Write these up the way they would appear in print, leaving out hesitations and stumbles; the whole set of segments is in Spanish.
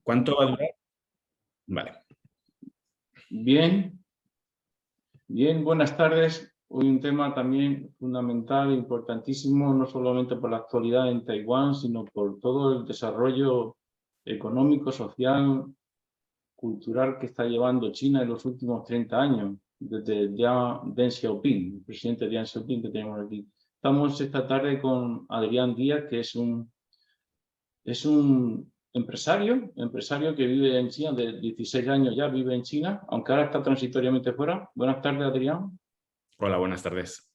¿Cuánto va a durar? Vale. Bien, buenas tardes. Hoy un tema también fundamental, importantísimo, no solamente por la actualidad en Taiwán, sino por todo el desarrollo económico, social, cultural que está llevando China en los últimos 30 años, desde Deng Xiaoping, el presidente Deng Xiaoping que tenemos aquí. Estamos esta tarde con Adrián Díaz, que es un empresario que vive en China, de 16 años ya vive en China, aunque ahora está transitoriamente fuera. Buenas tardes, Adrián. Hola, buenas tardes.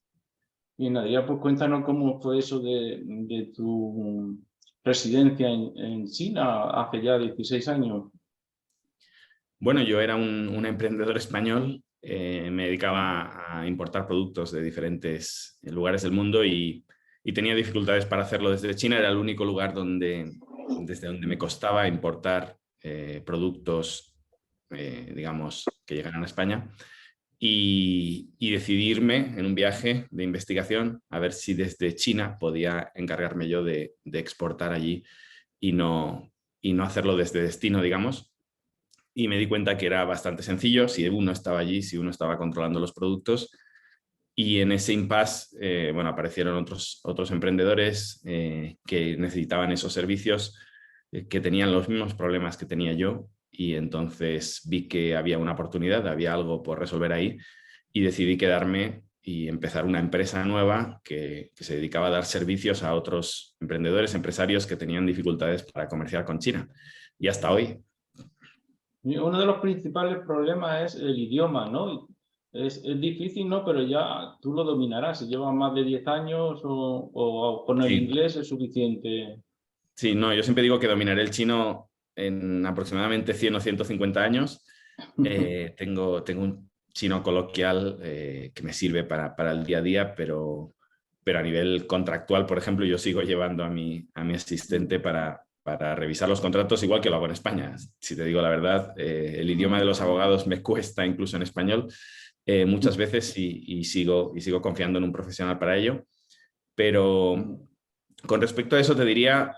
Bien, Adrián, pues cuéntanos cómo fue eso de tu residencia en China hace ya 16 años. Bueno, yo era un emprendedor español, me dedicaba a importar productos de diferentes lugares del mundo y tenía dificultades para hacerlo desde China. Era el único lugar desde donde me costaba importar productos, digamos, que llegaran a España. Y decidirme en un viaje de investigación a ver si desde China podía encargarme yo de exportar allí y no hacerlo desde destino, digamos. Y me di cuenta que era bastante sencillo si uno estaba allí, si uno estaba controlando los productos. Y en ese impasse, bueno, aparecieron otros emprendedores que necesitaban esos servicios, que tenían los mismos problemas que tenía yo. Y entonces vi que había una oportunidad, había algo por resolver ahí y decidí quedarme y empezar una empresa nueva que se dedicaba a dar servicios a otros emprendedores, empresarios que tenían dificultades para comerciar con China. Y hasta hoy. Uno de los principales problemas es el idioma, ¿no? Es difícil, ¿no? Pero ya tú lo dominarás. Si llevas más de 10 años o con el inglés es suficiente. Sí, no, yo siempre digo que dominaré el chino en aproximadamente 100 o 150 años. Tengo un chino coloquial que me sirve para el día a día, pero a nivel contractual, por ejemplo, yo sigo llevando a mi asistente para revisar los contratos, igual que lo hago en España. Si te digo la verdad, el idioma de los abogados me cuesta incluso en español muchas veces y sigo confiando en un profesional para ello. Pero con respecto a eso te diría,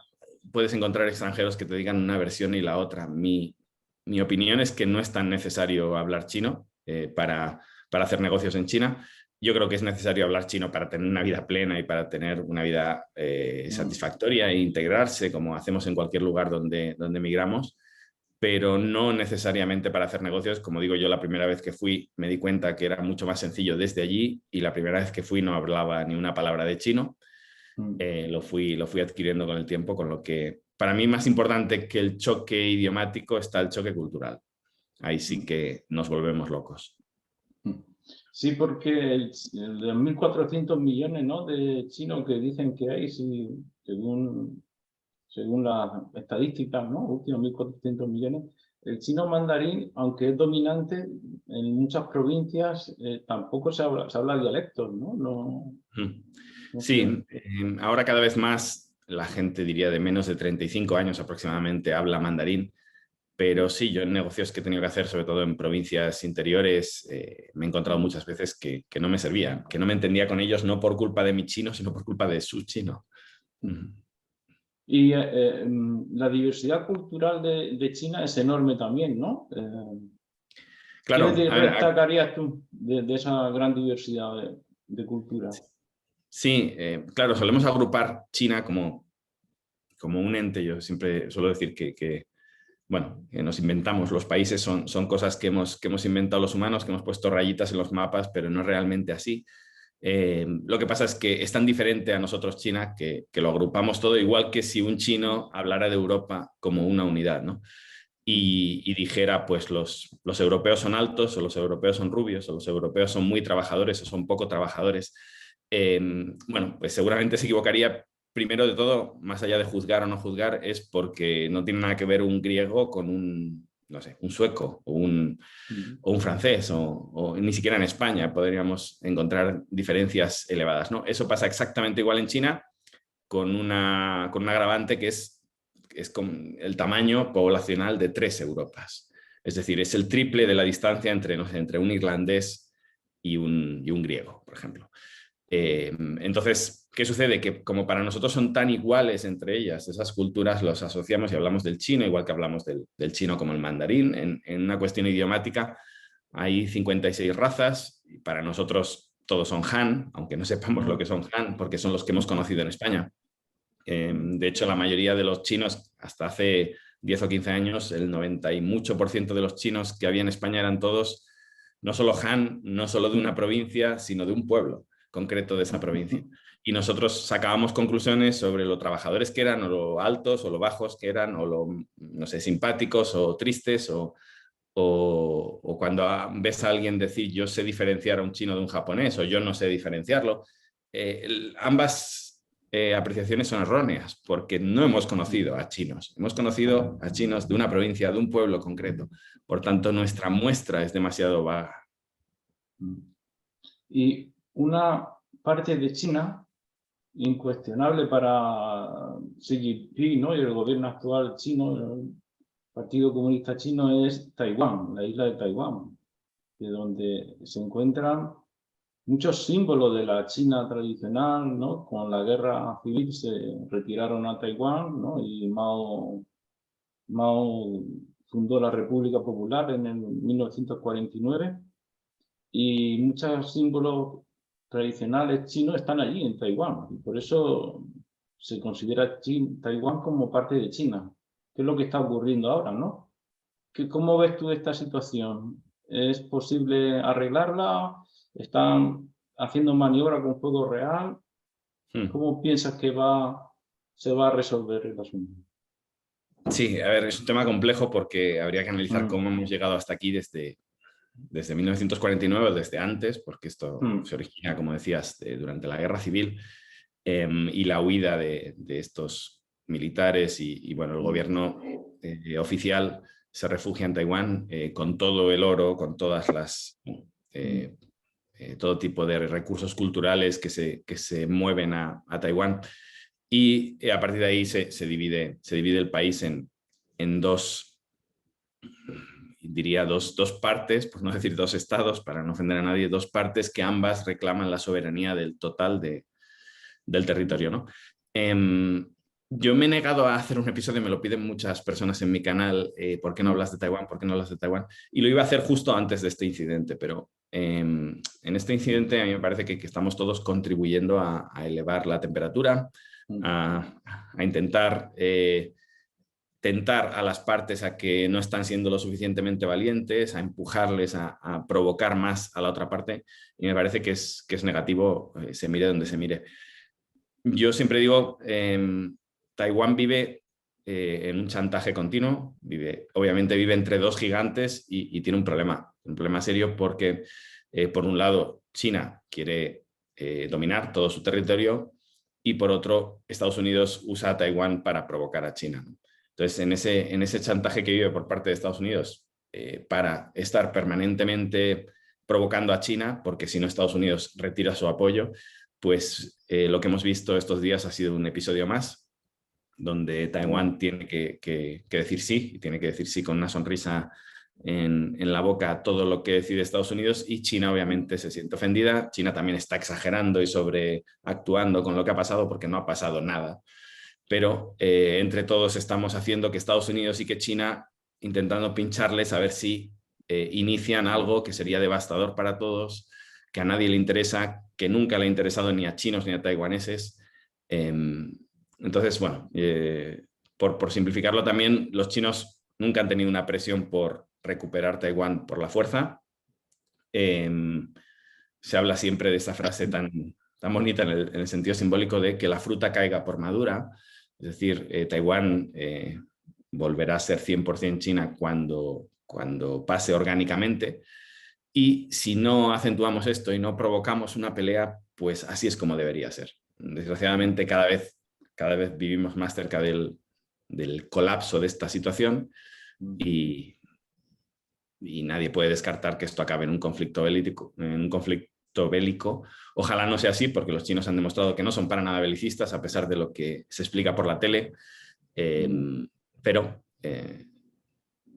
puedes encontrar extranjeros que te digan una versión y la otra. Mi opinión es que no es tan necesario hablar chino para hacer negocios en China. Yo creo que es necesario hablar chino para tener una vida plena y para tener una vida satisfactoria e integrarse como hacemos en cualquier lugar donde emigramos, pero no necesariamente para hacer negocios. Como digo yo, la primera vez que fui me di cuenta que era mucho más sencillo desde allí y la primera vez que fui no hablaba ni una palabra de chino. Lo fui adquiriendo con el tiempo, con lo que para mí más importante que el choque idiomático está el choque cultural. Ahí sí que nos volvemos locos. Sí, porque de los 1.400 millones, ¿no?, de chinos que dicen que hay, sí, según las estadísticas, ¿no?, últimos 1.400 millones, el chino mandarín, aunque es dominante en muchas provincias, tampoco se habla dialectos, ¿no? No Sí, ahora cada vez más la gente, diría, de menos de 35 años aproximadamente habla mandarín. Pero sí, yo en negocios que he tenido que hacer, sobre todo en provincias interiores, me he encontrado muchas veces que no me servían, que no me entendía con ellos, no por culpa de mi chino, sino por culpa de su chino. Y la diversidad cultural de China es enorme también, ¿no? Claro, ¿Qué destacarías tú de esa gran diversidad de cultura? Sí, claro, solemos agrupar China como un ente. Yo siempre suelo decir que bueno, que nos inventamos. Los países son cosas que hemos inventado los humanos, que hemos puesto rayitas en los mapas, pero no es realmente así. Lo que pasa es que es tan diferente a nosotros China que lo agrupamos todo, igual que si un chino hablara de Europa como una unidad, ¿no? Y dijera, pues los europeos son altos, o los europeos son rubios, o los europeos son muy trabajadores, o son poco trabajadores. Bueno, pues seguramente se equivocaría. Primero de todo, más allá de juzgar o no juzgar, es porque no tiene nada que ver un griego con no sé, un sueco o un francés, o ni siquiera en España podríamos encontrar diferencias elevadas, ¿no? Eso pasa exactamente igual en China, con un agravante que es con el tamaño poblacional de 3 Europas. Es decir, es el triple de la distancia entre un irlandés y un griego, por ejemplo. Entonces, ¿qué sucede? Que como para nosotros son tan iguales entre ellas, esas culturas los asociamos y hablamos del chino, igual que hablamos del chino como el mandarín. En una cuestión idiomática hay 56 razas y para nosotros todos son Han, aunque no sepamos lo que son Han, porque son los que hemos conocido en España. De hecho, la mayoría de los chinos, hasta hace 10 o 15 años, el 90 y mucho por ciento de los chinos que había en España eran todos no solo Han, no solo de una provincia, sino de un pueblo concreto de esa provincia. Y nosotros sacábamos conclusiones sobre lo trabajadores que eran, o lo altos, o lo bajos que eran, o lo, no sé, simpáticos, o tristes, o cuando ves a alguien decir yo sé diferenciar a un chino de un japonés, o yo no sé diferenciarlo. Ambas apreciaciones son erróneas, porque no hemos conocido a chinos. Hemos conocido a chinos de una provincia, de un pueblo concreto. Por tanto, nuestra muestra es demasiado vaga. Y una parte de China incuestionable para Xi Jinping, ¿no? Y el gobierno actual chino, el Partido Comunista Chino, es Taiwán, la isla de Taiwán, de donde se encuentran muchos símbolos de la China tradicional, ¿no? Con la guerra civil se retiraron a Taiwán, ¿no? Y Mao fundó la República Popular en el 1949 y muchos símbolos tradicionales chinos están allí en Taiwán y por eso se considera Taiwán como parte de China, que es lo que está ocurriendo ahora, ¿no? ¿Cómo ves tú esta situación? ¿Es posible arreglarla? ¿Están haciendo maniobra con fuego real? ¿Cómo piensas que se va a resolver el asunto? Sí, a ver, es un tema complejo porque habría que analizar cómo hemos llegado hasta aquí desde 1949 o desde antes, porque esto se origina, como decías, durante la Guerra Civil y la huida de estos militares y bueno, el gobierno oficial se refugia en Taiwán con todo el oro, con todas las... todo tipo de recursos culturales que se mueven a Taiwán y a partir de ahí se divide el país en dos, diría dos partes, por no decir dos estados, para no ofender a nadie, dos partes que ambas reclaman la soberanía del total del territorio, ¿no? Yo me he negado a hacer un episodio, me lo piden muchas personas en mi canal, ¿por qué no hablas de Taiwán? ¿Por qué no hablas de Taiwán? Y lo iba a hacer justo antes de este incidente, pero en este incidente a mí me parece que estamos todos contribuyendo a elevar la temperatura, a intentar tentar a las partes a que no están siendo lo suficientemente valientes, a empujarles a provocar más a la otra parte, y me parece que es negativo, se mire donde se mire. Yo siempre digo, Taiwán vive en un chantaje continuo, obviamente vive entre dos gigantes y tiene un problema serio porque, por un lado, China quiere dominar todo su territorio y, por otro, Estados Unidos usa a Taiwán para provocar a China, ¿no? Entonces, en ese chantaje que vive por parte de Estados Unidos para estar permanentemente provocando a China, porque si no Estados Unidos retira su apoyo, pues lo que hemos visto estos días ha sido un episodio más, donde Taiwán tiene que decir sí, y tiene que decir sí con una sonrisa en la boca a todo lo que decide Estados Unidos, y China obviamente se siente ofendida. China también está exagerando y sobreactuando con lo que ha pasado porque no ha pasado nada. Pero entre todos estamos haciendo que Estados Unidos y que China intentando pincharles a ver si inician algo que sería devastador para todos, que a nadie le interesa, que nunca le ha interesado ni a chinos ni a taiwaneses. Entonces, bueno, por simplificarlo también, los chinos nunca han tenido una presión por recuperar Taiwán por la fuerza. Se habla siempre de esa frase tan bonita en el sentido simbólico de que la fruta caiga por madura. Es decir, Taiwán volverá a ser 100% China cuando pase orgánicamente. Y si no acentuamos esto y no provocamos una pelea, pues así es como debería ser. Desgraciadamente, cada vez vivimos más cerca del colapso de esta situación y nadie puede descartar que esto acabe en un conflicto bélico. Ojalá no sea así, porque los chinos han demostrado que no son para nada belicistas, a pesar de lo que se explica por la tele. Pero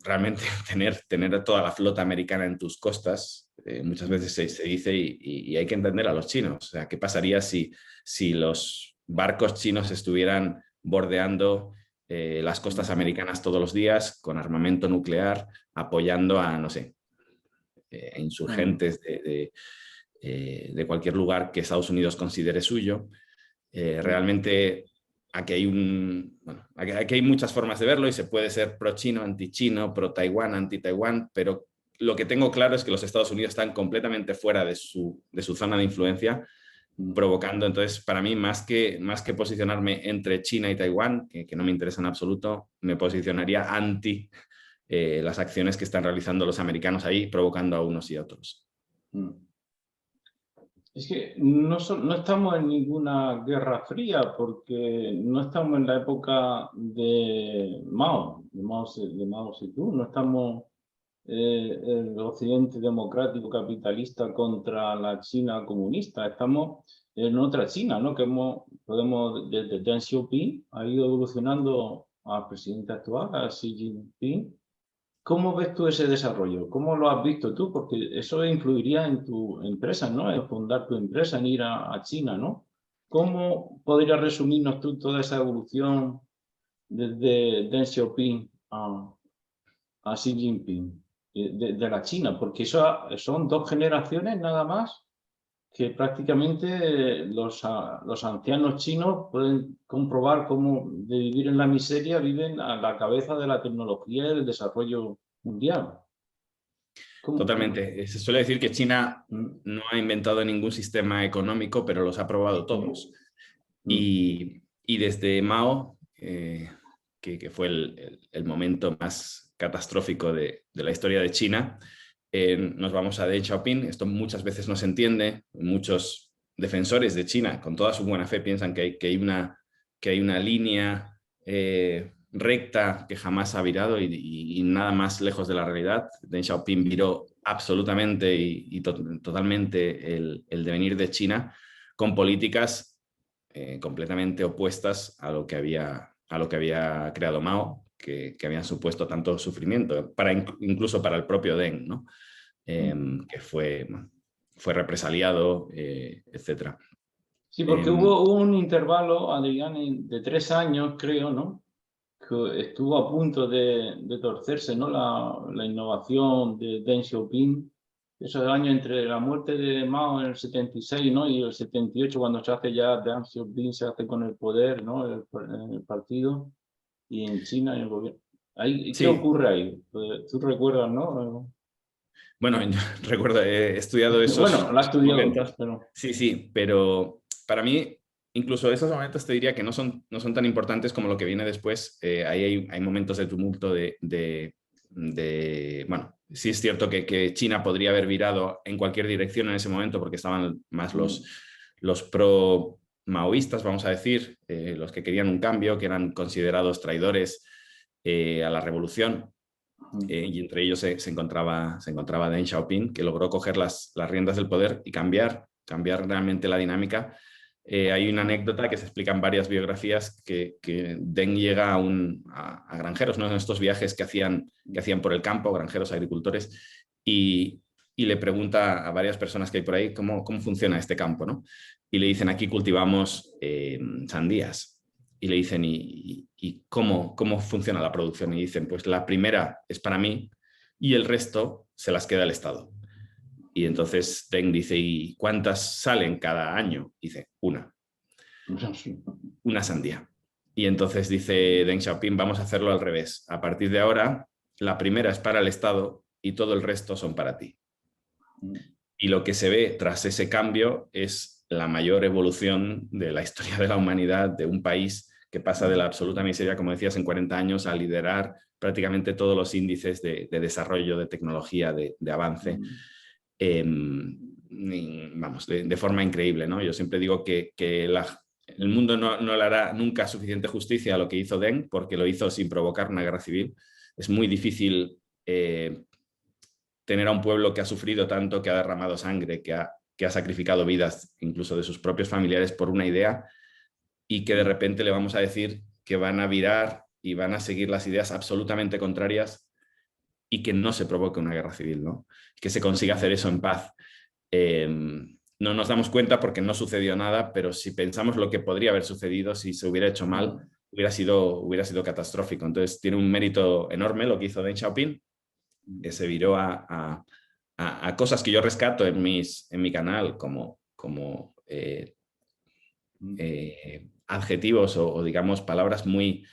realmente tener toda la flota americana en tus costas. Muchas veces se dice y hay que entender a los chinos. O sea, ¿qué pasaría si los barcos chinos estuvieran bordeando las costas americanas todos los días con armamento nuclear, apoyando a, no sé, insurgentes de cualquier lugar que Estados Unidos considere suyo? Realmente aquí hay muchas formas de verlo y se puede ser pro-chino, anti-chino, pro-Taiwán, anti-Taiwán, pero lo que tengo claro es que los Estados Unidos están completamente fuera de su zona de influencia, provocando. Entonces, para mí, más que posicionarme entre China y Taiwán, que no me interesa en absoluto, me posicionaría anti las acciones que están realizando los americanos ahí, provocando a unos y a otros. Es que no estamos en ninguna guerra fría, porque no estamos en la época de Mao Zedong, no estamos el occidente democrático capitalista contra la China comunista, estamos en otra China, ¿no? Desde Deng Xiaoping ha ido evolucionando al presidente actual, a Xi Jinping. ¿Cómo ves tú ese desarrollo? ¿Cómo lo has visto tú? Porque eso influiría en tu empresa, ¿no? En fundar tu empresa, en ir a China, ¿no? ¿Cómo podrías resumirnos tú toda esa evolución desde Deng Xiaoping a Xi Jinping de la China? Porque eso son 2 generaciones nada más que prácticamente los ancianos chinos pueden comprobar cómo de vivir en la miseria viven a la cabeza de la tecnología y del desarrollo mundial. Totalmente. Se suele decir que China no ha inventado ningún sistema económico, pero los ha probado todos. Y desde Mao, que fue el momento más catastrófico de la historia de China, nos vamos a Deng Xiaoping. Esto muchas veces no se entiende. Muchos defensores de China, con toda su buena fe, piensan que hay una línea recta que jamás ha virado y nada más lejos de la realidad. Deng Xiaoping viró absolutamente y totalmente el devenir de China con políticas completamente opuestas a lo que había creado Mao, que habían supuesto tanto sufrimiento, incluso para el propio Deng, ¿no? Que fue represaliado, etc. Sí, porque hubo un intervalo, Adrián, de 3 años, creo, ¿no? Que estuvo a punto de torcerse, ¿no? La innovación de Deng Xiaoping, esos años entre la muerte de Mao en el 76, ¿no? Y el 78, cuando se hace ya Deng Xiaoping, se hace con el poder, ¿no? El partido, y en China, en el gobierno. ¿Qué ocurre ahí? ¿Tú recuerdas, no? Bueno, yo recuerdo, he estudiado Bueno, la esos estudió, momentos. pero... Sí, pero para mí, incluso esos momentos te diría que no son tan importantes como lo que viene después. Ahí hay momentos de tumulto bueno, sí es cierto que China podría haber virado en cualquier dirección en ese momento porque estaban más los pro-maoístas, vamos a decir, los que querían un cambio, que eran considerados traidores a la revolución. Y entre ellos se encontraba Deng Xiaoping, que logró coger las riendas del poder y cambiar realmente la dinámica. Hay una anécdota que se explica en varias biografías que Deng llega a granjeros, ¿no? En estos viajes que hacían por el campo, granjeros, agricultores, y le pregunta a varias personas que hay por ahí cómo funciona este campo, ¿no? Y le dicen, aquí cultivamos sandías. Y le dicen, ¿y cómo funciona la producción? Y dicen, pues la primera es para mí y el resto se las queda el Estado. Y entonces Deng dice, ¿y cuántas salen cada año? Dice, una sandía. Y entonces dice Deng Xiaoping, vamos a hacerlo al revés. A partir de ahora, la primera es para el Estado y todo el resto son para ti. Y lo que se ve tras ese cambio es la mayor evolución de la historia de la humanidad, de un país que pasa de la absoluta miseria, como decías, en 40 años a liderar prácticamente todos los índices de desarrollo, de tecnología, de avance, vamos, de forma increíble, ¿no? Yo siempre digo que el mundo no le hará nunca suficiente justicia a lo que hizo Deng, porque lo hizo sin provocar una guerra civil. Es muy difícil tener a un pueblo que ha sufrido tanto, que ha derramado sangre, que ha sacrificado vidas incluso de sus propios familiares por una idea, y que de repente le vamos a decir que van a virar y van a seguir las ideas absolutamente contrarias y que no se provoque una guerra civil, ¿no? Que se consiga hacer eso en paz. No nos damos cuenta porque no sucedió nada, pero si pensamos lo que podría haber sucedido si se hubiera hecho mal, hubiera sido catastrófico. Entonces tiene un mérito enorme lo que hizo Deng Xiaoping, que se viró a cosas que yo rescato en mi canal como adjetivos o digamos palabras muy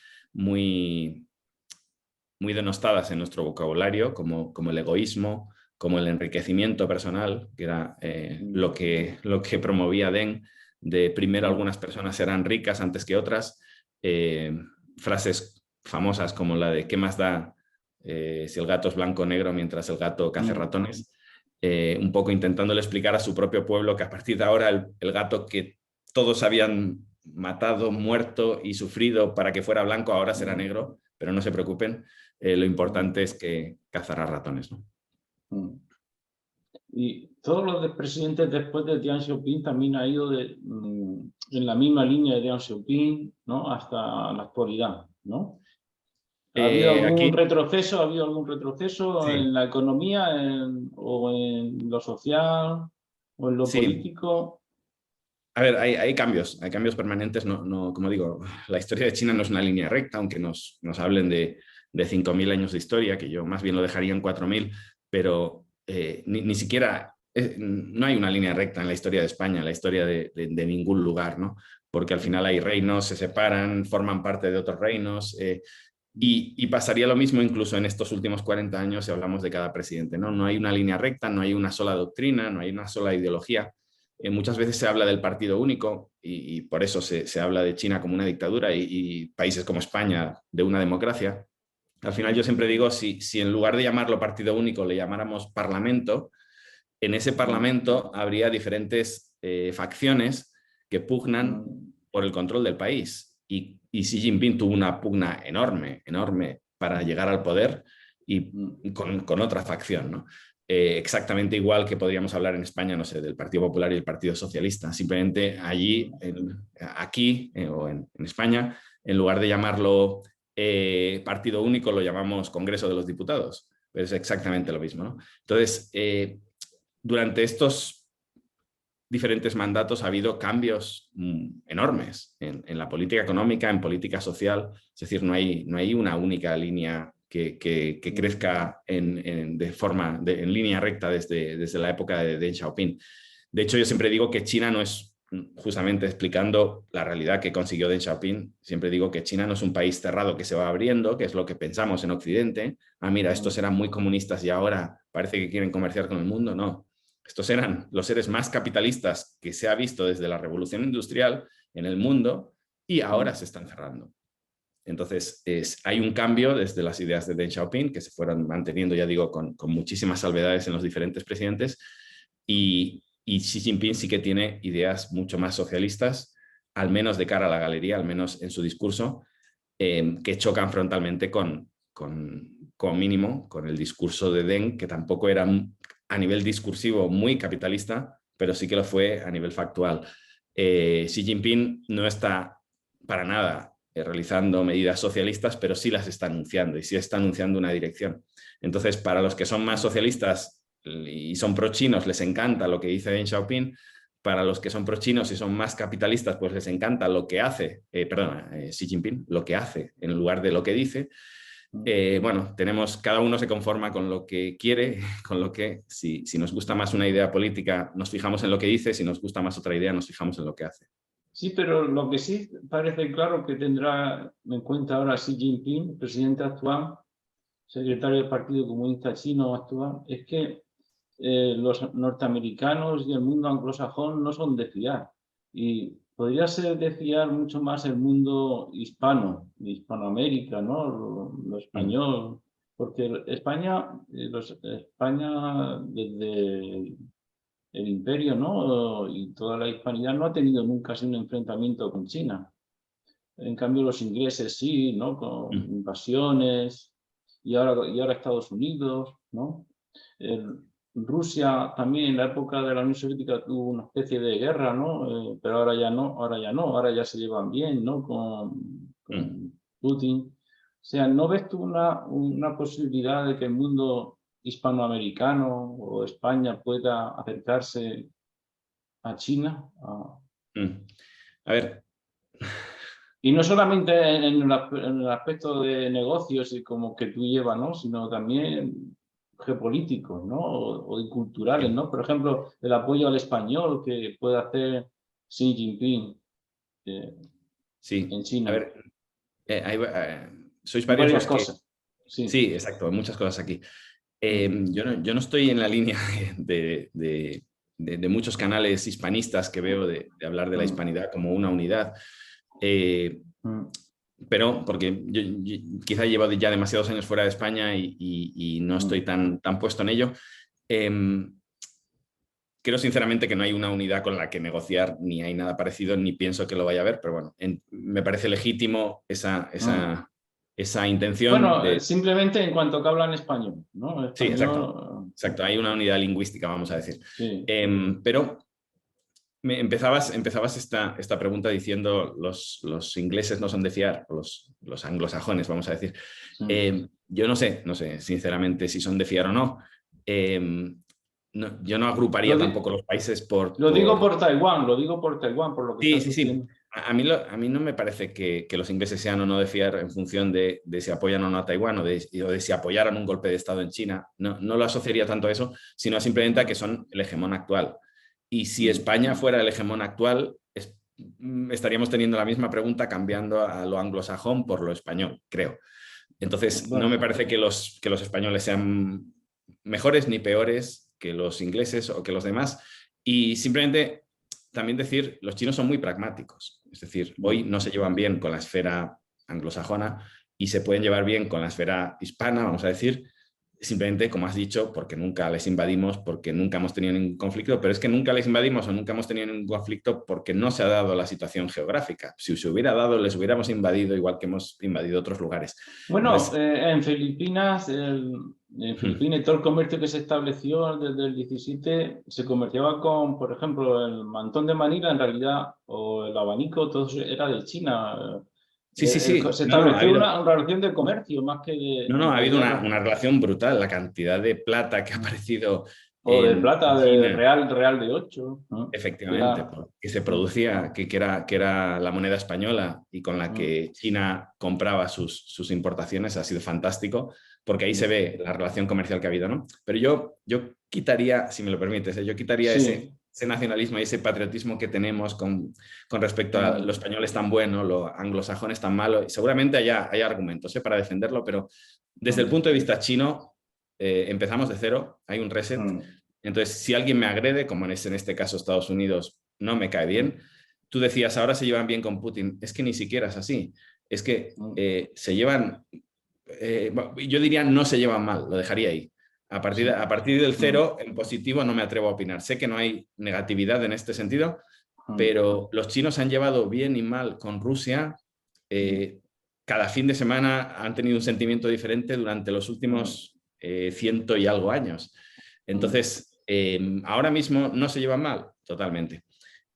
denostadas en nuestro vocabulario, como el egoísmo, como el enriquecimiento personal, que era lo que promovía Deng, de primero algunas personas serán ricas antes que otras, frases famosas como la de ¿qué más da si el gato es blanco o negro mientras el gato caza ratones? Un poco intentándole explicar a su propio pueblo que a partir de ahora el gato que todos habían matado, muerto y sufrido para que fuera blanco ahora será negro, pero no se preocupen, lo importante es que cazará ratones, ¿no? Y todos los presidentes después de Deng Xiaoping también han ido en la misma línea de Deng Xiaoping, ¿no? Hasta la actualidad, ¿no? ¿Ha habido algún retroceso? ¿Ha habido algún retroceso sí. en la economía o en lo social o en lo político? A ver, hay cambios permanentes. Como digo, la historia de China no es una línea recta, aunque nos hablen de 5.000 años de historia, que yo más bien lo dejaría en 4.000, pero ni siquiera, no hay una línea recta en la historia de España, en la historia de ningún lugar, ¿no? Porque al final hay reinos, se separan, forman parte de otros reinos, y pasaría lo mismo incluso en estos últimos 40 años si hablamos de cada presidente, ¿no? No hay una línea recta, no hay una sola doctrina, no hay una sola ideología. Muchas veces se habla del partido único y por eso se habla de China como una dictadura y países como España de una democracia. Al final yo siempre digo, si en lugar de llamarlo partido único le llamáramos parlamento, en ese parlamento habría diferentes facciones que pugnan por el control del país. Y Xi Jinping tuvo una pugna enorme para llegar al poder y con otra facción, ¿no? Exactamente igual que podríamos hablar en España, no sé, del Partido Popular y el Partido Socialista. Simplemente aquí o en España, en lugar de llamarlo partido único, lo llamamos Congreso de los Diputados. Pero es exactamente lo mismo, ¿no? Entonces, durante estos diferentes mandatos ha habido cambios enormes en la política económica, en política social. Es decir, no hay una única línea que crezca en línea recta desde la época de Deng Xiaoping. De hecho, yo siempre digo que China no es, justamente explicando la realidad que consiguió Deng Xiaoping, siempre digo que China no es un país cerrado que se va abriendo, que es lo que pensamos en Occidente. Mira, estos eran muy comunistas y ahora parece que quieren comerciar con el mundo. No, estos eran los seres más capitalistas que se ha visto desde la revolución industrial en el mundo y ahora se están cerrando. Entonces, hay un cambio desde las ideas de Deng Xiaoping que se fueron manteniendo, ya digo, con muchísimas salvedades en los diferentes presidentes, y Xi Jinping sí que tiene ideas mucho más socialistas, al menos de cara a la galería, al menos en su discurso, que chocan frontalmente con mínimo con el discurso de Deng, que tampoco era a nivel discursivo muy capitalista, pero sí que lo fue a nivel factual. Xi Jinping no está para nada realizando medidas socialistas, pero sí las está anunciando y sí está anunciando una dirección. Entonces, para los que son más socialistas y son pro-chinos, les encanta lo que dice Deng Xiaoping. Para los que son pro-chinos y son más capitalistas, pues les encanta lo que hace, Xi Jinping, lo que hace en lugar de lo que dice. Bueno, cada uno se conforma con lo que quiere, con lo que, si nos gusta más una idea política, nos fijamos en lo que dice, si nos gusta más otra idea, nos fijamos en lo que hace. Sí, pero lo que sí parece claro que tendrá en cuenta ahora Xi Jinping, presidente actual, secretario del Partido Comunista Chino actual, es que los norteamericanos y el mundo anglosajón no son de fiar. Y podría ser de fiar mucho más el mundo hispano, Hispanoamérica, ¿no? Lo español. Porque España desde el imperio, ¿no? Y toda la hispanidad no ha tenido nunca así un enfrentamiento con China. En cambio, los ingleses sí, ¿no? Con invasiones, y ahora Estados Unidos, ¿no? Rusia también en la época de la Unión Soviética tuvo una especie de guerra, ¿no? Pero ahora ya no, ahora ya se llevan bien, ¿no? Con Putin. sea, ¿no ves tú una posibilidad de que el mundo hispanoamericano o España pueda acercarse a China? A ver, Y no solamente en el aspecto de negocios y como que tú llevas, ¿no? Sino también geopolíticos, ¿no? O culturales, ¿no? Por ejemplo, el apoyo al español que puede hacer Xi Jinping sí, en a China. ver, sois Son varios varias los que... cosas. Sí. Sí, exacto, hay muchas cosas aquí. Yo no estoy en la línea de muchos canales hispanistas que veo de hablar de la hispanidad como una unidad. Pero porque yo quizá llevo ya demasiados años fuera de España y no estoy tan puesto en ello. Creo sinceramente que no hay una unidad con la que negociar, ni hay nada parecido, ni pienso que lo vaya a haber, pero bueno, me parece legítimo esa intención Bueno, de... simplemente en cuanto que hablan español, ¿no? Sí, exacto. Español, Exacto, hay una unidad lingüística, vamos a decir. sí. Pero empezabas esta pregunta diciendo los ingleses no son de fiar, o los anglosajones, vamos a decir. Yo no sé, sinceramente si son de fiar o no. Yo no agruparía tampoco los países Lo digo por Taiwán, lo digo por Taiwán, por lo que Sí, estás sí, sí. diciendo. A mí no me parece que los ingleses sean o no de fiar en función de si apoyan o no a Taiwán o de si apoyaran un golpe de Estado en China. No lo asociaría tanto a eso, sino simplemente a que son el hegemón actual. Y si España fuera el hegemón actual, estaríamos teniendo la misma pregunta cambiando a lo anglosajón por lo español, creo. Entonces, no me Bueno, parece que los españoles sean mejores ni peores que los ingleses o que los demás. Y simplemente también decir, los chinos son muy pragmáticos. Es decir, hoy no se llevan bien con la esfera anglosajona y se pueden llevar bien con la esfera hispana, vamos a decir, simplemente, como has dicho, porque nunca les invadimos, porque nunca hemos tenido ningún conflicto, pero es que nunca les invadimos o nunca hemos tenido ningún conflicto porque no se ha dado la situación geográfica. Si se hubiera dado, les hubiéramos invadido igual que hemos invadido otros lugares. bueno, Entonces, en Filipinas, todo el comercio que se estableció desde el 17 se comerciaba con, por ejemplo, el mantón de Manila en realidad, o el abanico, todo eso era de China. sí, sí, sí. Se No, ha estableció habido, una relación de comercio más que ha de habido guerra. una relación brutal. La cantidad de plata que ha aparecido O de plata, en de China. Real de 8, ¿no? Efectivamente, Era, que se producía, que era la moneda española y con la que China compraba sus importaciones, ha sido fantástico, porque ahí se ve la relación comercial que ha habido, ¿no? Pero yo quitaría, si me lo permites, yo quitaría sí. ese nacionalismo y ese patriotismo que tenemos con respecto a lo español es tan bueno, lo anglosajón es tan malo, y seguramente hay argumentos para defenderlo, pero desde el punto de vista chino, empezamos de cero, hay un reset. Entonces, si alguien me agrede, como en este caso Estados Unidos, no me cae bien. Tú decías, ahora se llevan bien con Putin. Es que ni siquiera es así. Es que se llevan, yo diría no se llevan mal, lo dejaría ahí. A partir del cero, en positivo, no me atrevo a opinar. Sé que no hay negatividad en este sentido, pero los chinos han llevado bien y mal con Rusia. Cada fin de semana han tenido un sentimiento diferente durante los últimos 100 y algo años. Entonces, ahora mismo no se llevan mal, totalmente.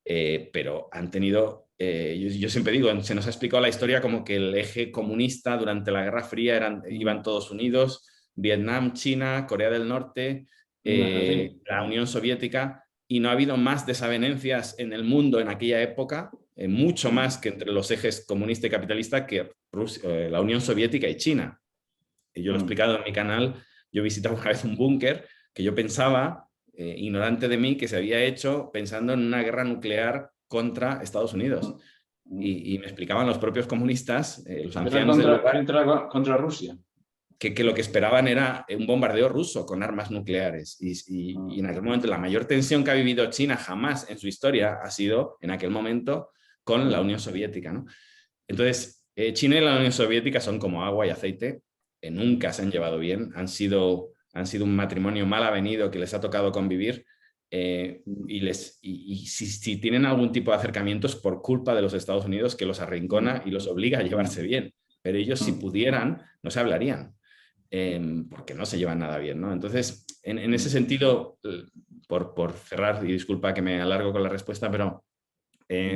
Pero han tenido, yo siempre digo, se nos ha explicado la historia como que el eje comunista durante la Guerra Fría iban todos unidos, Vietnam, China, Corea del Norte, Sí. la Unión Soviética, y no ha habido más desavenencias en el mundo en aquella época, mucho más que entre los ejes comunista y capitalista que la Unión Soviética y China. Y yo lo he explicado en mi canal, yo visitaba una vez un búnker que yo pensaba, ignorante de mí, que se había hecho pensando en una guerra nuclear contra Estados Unidos. Y me explicaban los propios comunistas, los Era ancianos del lugar, contra Rusia. que lo que esperaban era un bombardeo ruso con armas nucleares. Y en aquel momento la mayor tensión que ha vivido China jamás en su historia ha sido en aquel momento con la Unión Soviética, ¿no? Entonces, China y la Unión Soviética son como agua y aceite, nunca se han llevado bien, han sido un matrimonio mal avenido que les ha tocado convivir, y si tienen algún tipo de acercamientos por culpa de los Estados Unidos que los arrincona y los obliga a llevarse bien. Pero ellos, si pudieran, no se hablarían, porque no se llevan nada bien, ¿no? Entonces, en ese sentido, por cerrar, y disculpa que me alargo con la respuesta, pero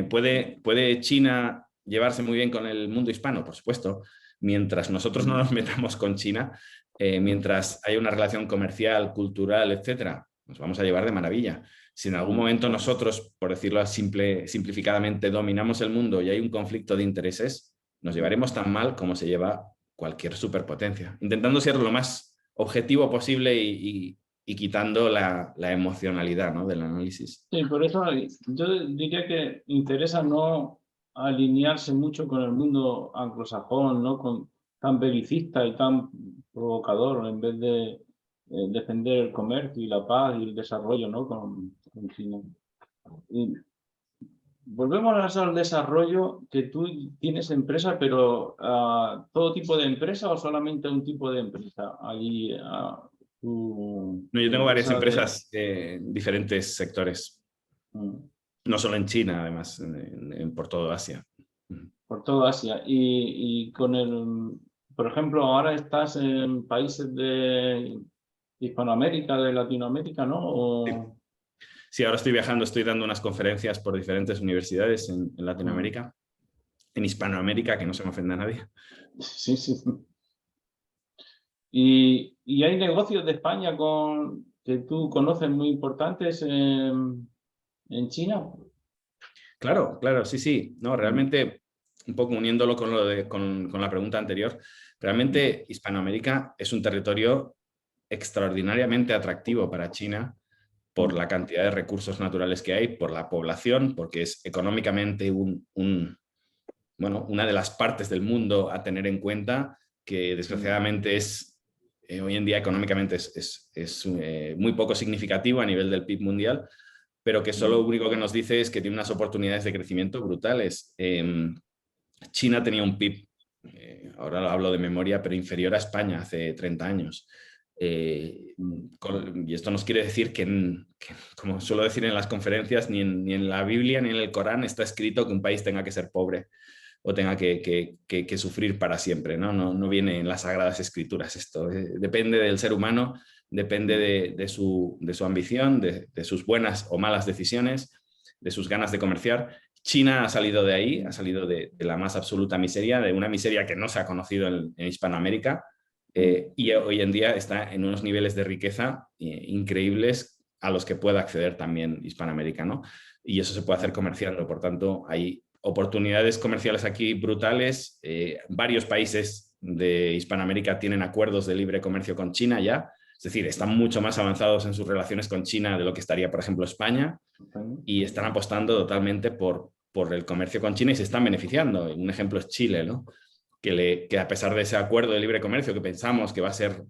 ¿puede China llevarse muy bien con el mundo hispano? Por supuesto. mientras nosotros no nos metamos con China, mientras haya una relación comercial, cultural, etcétera, nos vamos a llevar de maravilla. Si en algún momento nosotros, por decirlo simplificadamente, dominamos el mundo y hay un conflicto de intereses, nos llevaremos tan mal como se lleva cualquier superpotencia, intentando ser lo más objetivo posible y quitando la emocionalidad, ¿no?, del análisis. Sí, por eso yo diría que interesa no alinearse mucho con el mundo anglosajón, ¿no? Tan belicista y tan provocador, en vez de defender el comercio y la paz y el desarrollo, ¿no?, con China. Y volvemos al desarrollo, que tú tienes empresa, pero ¿todo tipo de empresa o solamente un tipo de empresa? Allí, No, yo tengo varias empresas en diferentes sectores, no solo en China, además, por todo Asia. Por todo Asia. Y por ejemplo, ahora estás en países de Hispanoamérica, de Latinoamérica, ¿no? Sí. Sí, ahora estoy viajando, estoy dando unas conferencias por diferentes universidades en Latinoamérica, en Hispanoamérica, que no se me ofenda a nadie. Sí, sí. ¿Y hay negocios de España que tú conoces muy importantes en China? Claro, claro, sí, sí. No, realmente, un poco uniéndolo con la pregunta anterior, realmente Hispanoamérica es un territorio extraordinariamente atractivo para China por la cantidad de recursos naturales que hay, por la población, porque es económicamente una de las partes del mundo a tener en cuenta, que desgraciadamente hoy en día económicamente es muy poco significativo a nivel del PIB mundial, pero que solo lo único que nos dice es que tiene unas oportunidades de crecimiento brutales. China tenía un PIB, ahora lo hablo de memoria, pero inferior a España hace 30 años. Y esto nos quiere decir que, como suelo decir en las conferencias, ni en la Biblia ni en el Corán está escrito que un país tenga que ser pobre o tenga que sufrir para siempre, ¿no? No viene en las Sagradas Escrituras esto. Depende del ser humano, depende de su ambición, de sus buenas o malas decisiones, de sus ganas de comerciar. China ha salido de ahí, ha salido de la más absoluta miseria, de una miseria que no se ha conocido en Hispanoamérica, y hoy en día está en unos niveles de riqueza increíbles a los que puede acceder también Hispanoamérica, ¿no? Y eso se puede hacer comerciando. Por tanto, hay oportunidades comerciales aquí brutales. Varios países de Hispanoamérica tienen acuerdos de libre comercio con China ya. Es decir, están mucho más avanzados en sus relaciones con China de lo que estaría, por ejemplo, España, y están apostando totalmente por el comercio con China y se están beneficiando. Un ejemplo es Chile, ¿no? Que a pesar de ese acuerdo de libre comercio que pensamos que va a ser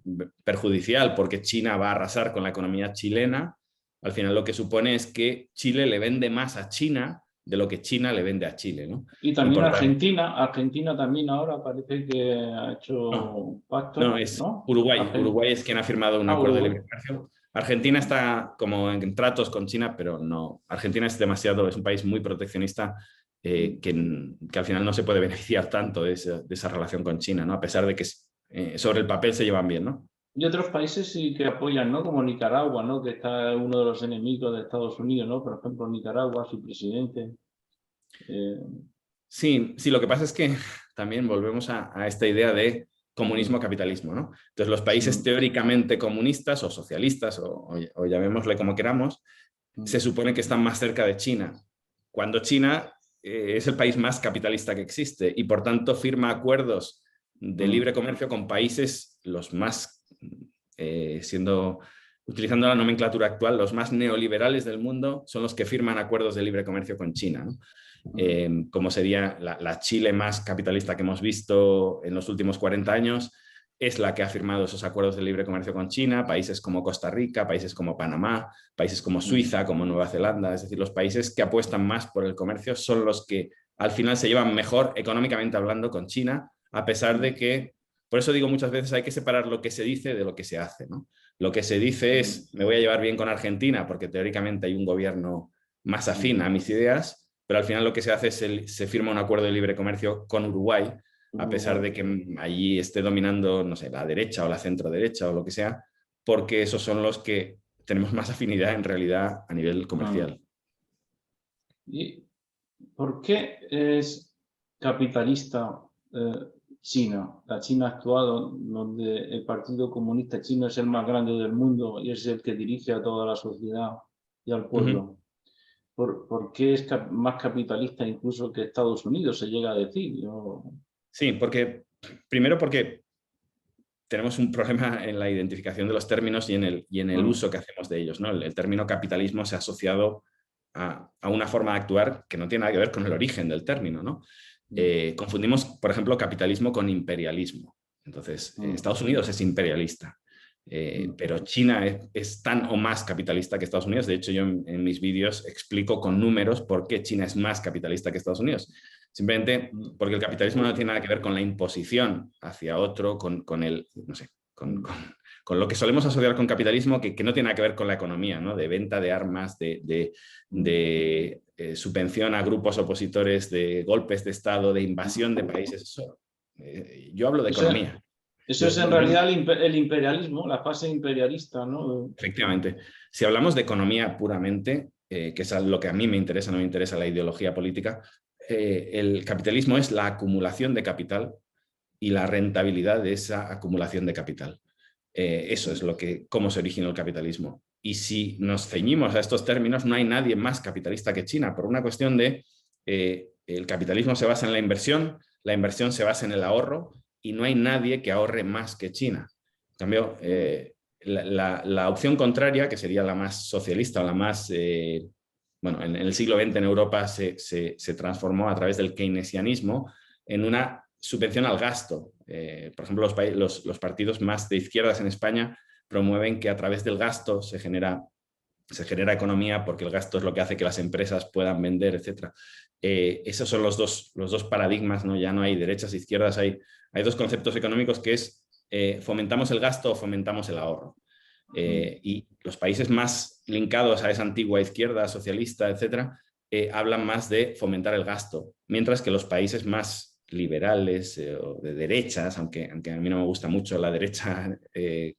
perjudicial porque China va a arrasar con la economía chilena, al final lo que supone es que Chile le vende más a China de lo que China le vende a Chile, ¿no? Y también Argentina también ahora parece que ha hecho un pacto, no, es ¿no? Uruguay. Uruguay es quien ha firmado un acuerdo de Uruguay. libre comercio. Argentina está como en tratos con China, pero no. Argentina es un país muy proteccionista, que al final no se puede beneficiar tanto de esa relación con China, ¿no? A pesar de que sobre el papel se llevan bien, ¿no? Y otros países sí que apoyan, ¿no? Como Nicaragua, ¿no? Que está uno de los enemigos de Estados Unidos, ¿no? Por ejemplo, Nicaragua, su presidente. Sí, sí, lo que pasa es que también volvemos a esta idea de comunismo-capitalismo, ¿no? Entonces, los países teóricamente comunistas o socialistas, o llamémosle como queramos, se supone que están más cerca de China, cuando China es el país más capitalista que existe y, por tanto, firma acuerdos de libre comercio con países los más, utilizando la nomenclatura actual, los más neoliberales del mundo son los que firman acuerdos de libre comercio con China, ¿no? Como sería la Chile más capitalista que hemos visto en los últimos 40 años, es la que ha firmado esos acuerdos de libre comercio con China, países como Costa Rica, países como Panamá, países como Suiza, como Nueva Zelanda. Es decir, los países que apuestan más por el comercio son los que al final se llevan mejor económicamente hablando con China, a pesar de que, por eso digo muchas veces, hay que separar lo que se dice de lo que se hace, ¿no? Lo que se dice es, me voy a llevar bien con Argentina porque teóricamente hay un gobierno más afín a mis ideas, pero al final lo que se hace es se firma un acuerdo de libre comercio con Uruguay, a pesar de que allí esté dominando, no sé, la derecha o la centro derecha o lo que sea, porque esos son los que tenemos más afinidad en realidad a nivel comercial. ¿Y por qué es capitalista China, la China actual, donde el Partido Comunista Chino es el más grande del mundo y es el que dirige a toda la sociedad y al pueblo. ¿Por qué es más capitalista incluso que Estados Unidos, se llega a decir? Sí, primero porque tenemos un problema en la identificación de los términos y en el uso que hacemos de ellos, ¿no? El término capitalismo se ha asociado a una forma de actuar que no tiene nada que ver con el origen del término, ¿no? Confundimos, por ejemplo, capitalismo con imperialismo. Entonces, Estados Unidos es imperialista, pero China es tan o más capitalista que Estados Unidos. De hecho, yo en mis vídeos explico con números por qué China es más capitalista que Estados Unidos. Simplemente porque el capitalismo no tiene nada que ver con la imposición hacia otro, con el, no sé, con lo que solemos asociar con capitalismo, que no tiene nada que ver con la economía, ¿no? De venta de armas, de subvención a grupos opositores, de golpes de Estado, de invasión de países. Eso, yo hablo de economía. Eso es en realidad el imperialismo, la fase imperialista, ¿no? Efectivamente. Si hablamos de economía puramente, que es lo que a mí me interesa, no me interesa la ideología política, el capitalismo es la acumulación de capital y la rentabilidad de esa acumulación de capital. Eso es cómo se originó el capitalismo. Y si nos ceñimos a estos términos, no hay nadie más capitalista que China, por una cuestión de el capitalismo se basa en la inversión se basa en el ahorro, y no hay nadie que ahorre más que China. En cambio, la opción contraria, que sería la más socialista o la más... bueno, en el siglo XX en Europa se transformó a través del keynesianismo en una subvención al gasto. Por ejemplo, los partidos más de izquierdas en España promueven que a través del gasto se genera economía, porque el gasto es lo que hace que las empresas puedan vender, etc. Esos son los dos paradigmas, ¿no? Ya no hay derechas e izquierdas, hay dos conceptos económicos, que es fomentamos el gasto o fomentamos el ahorro. Y los países más linkados a esa antigua izquierda socialista, etc., hablan más de fomentar el gasto, mientras que los países más liberales o de derechas, aunque a mí no me gusta mucho la derecha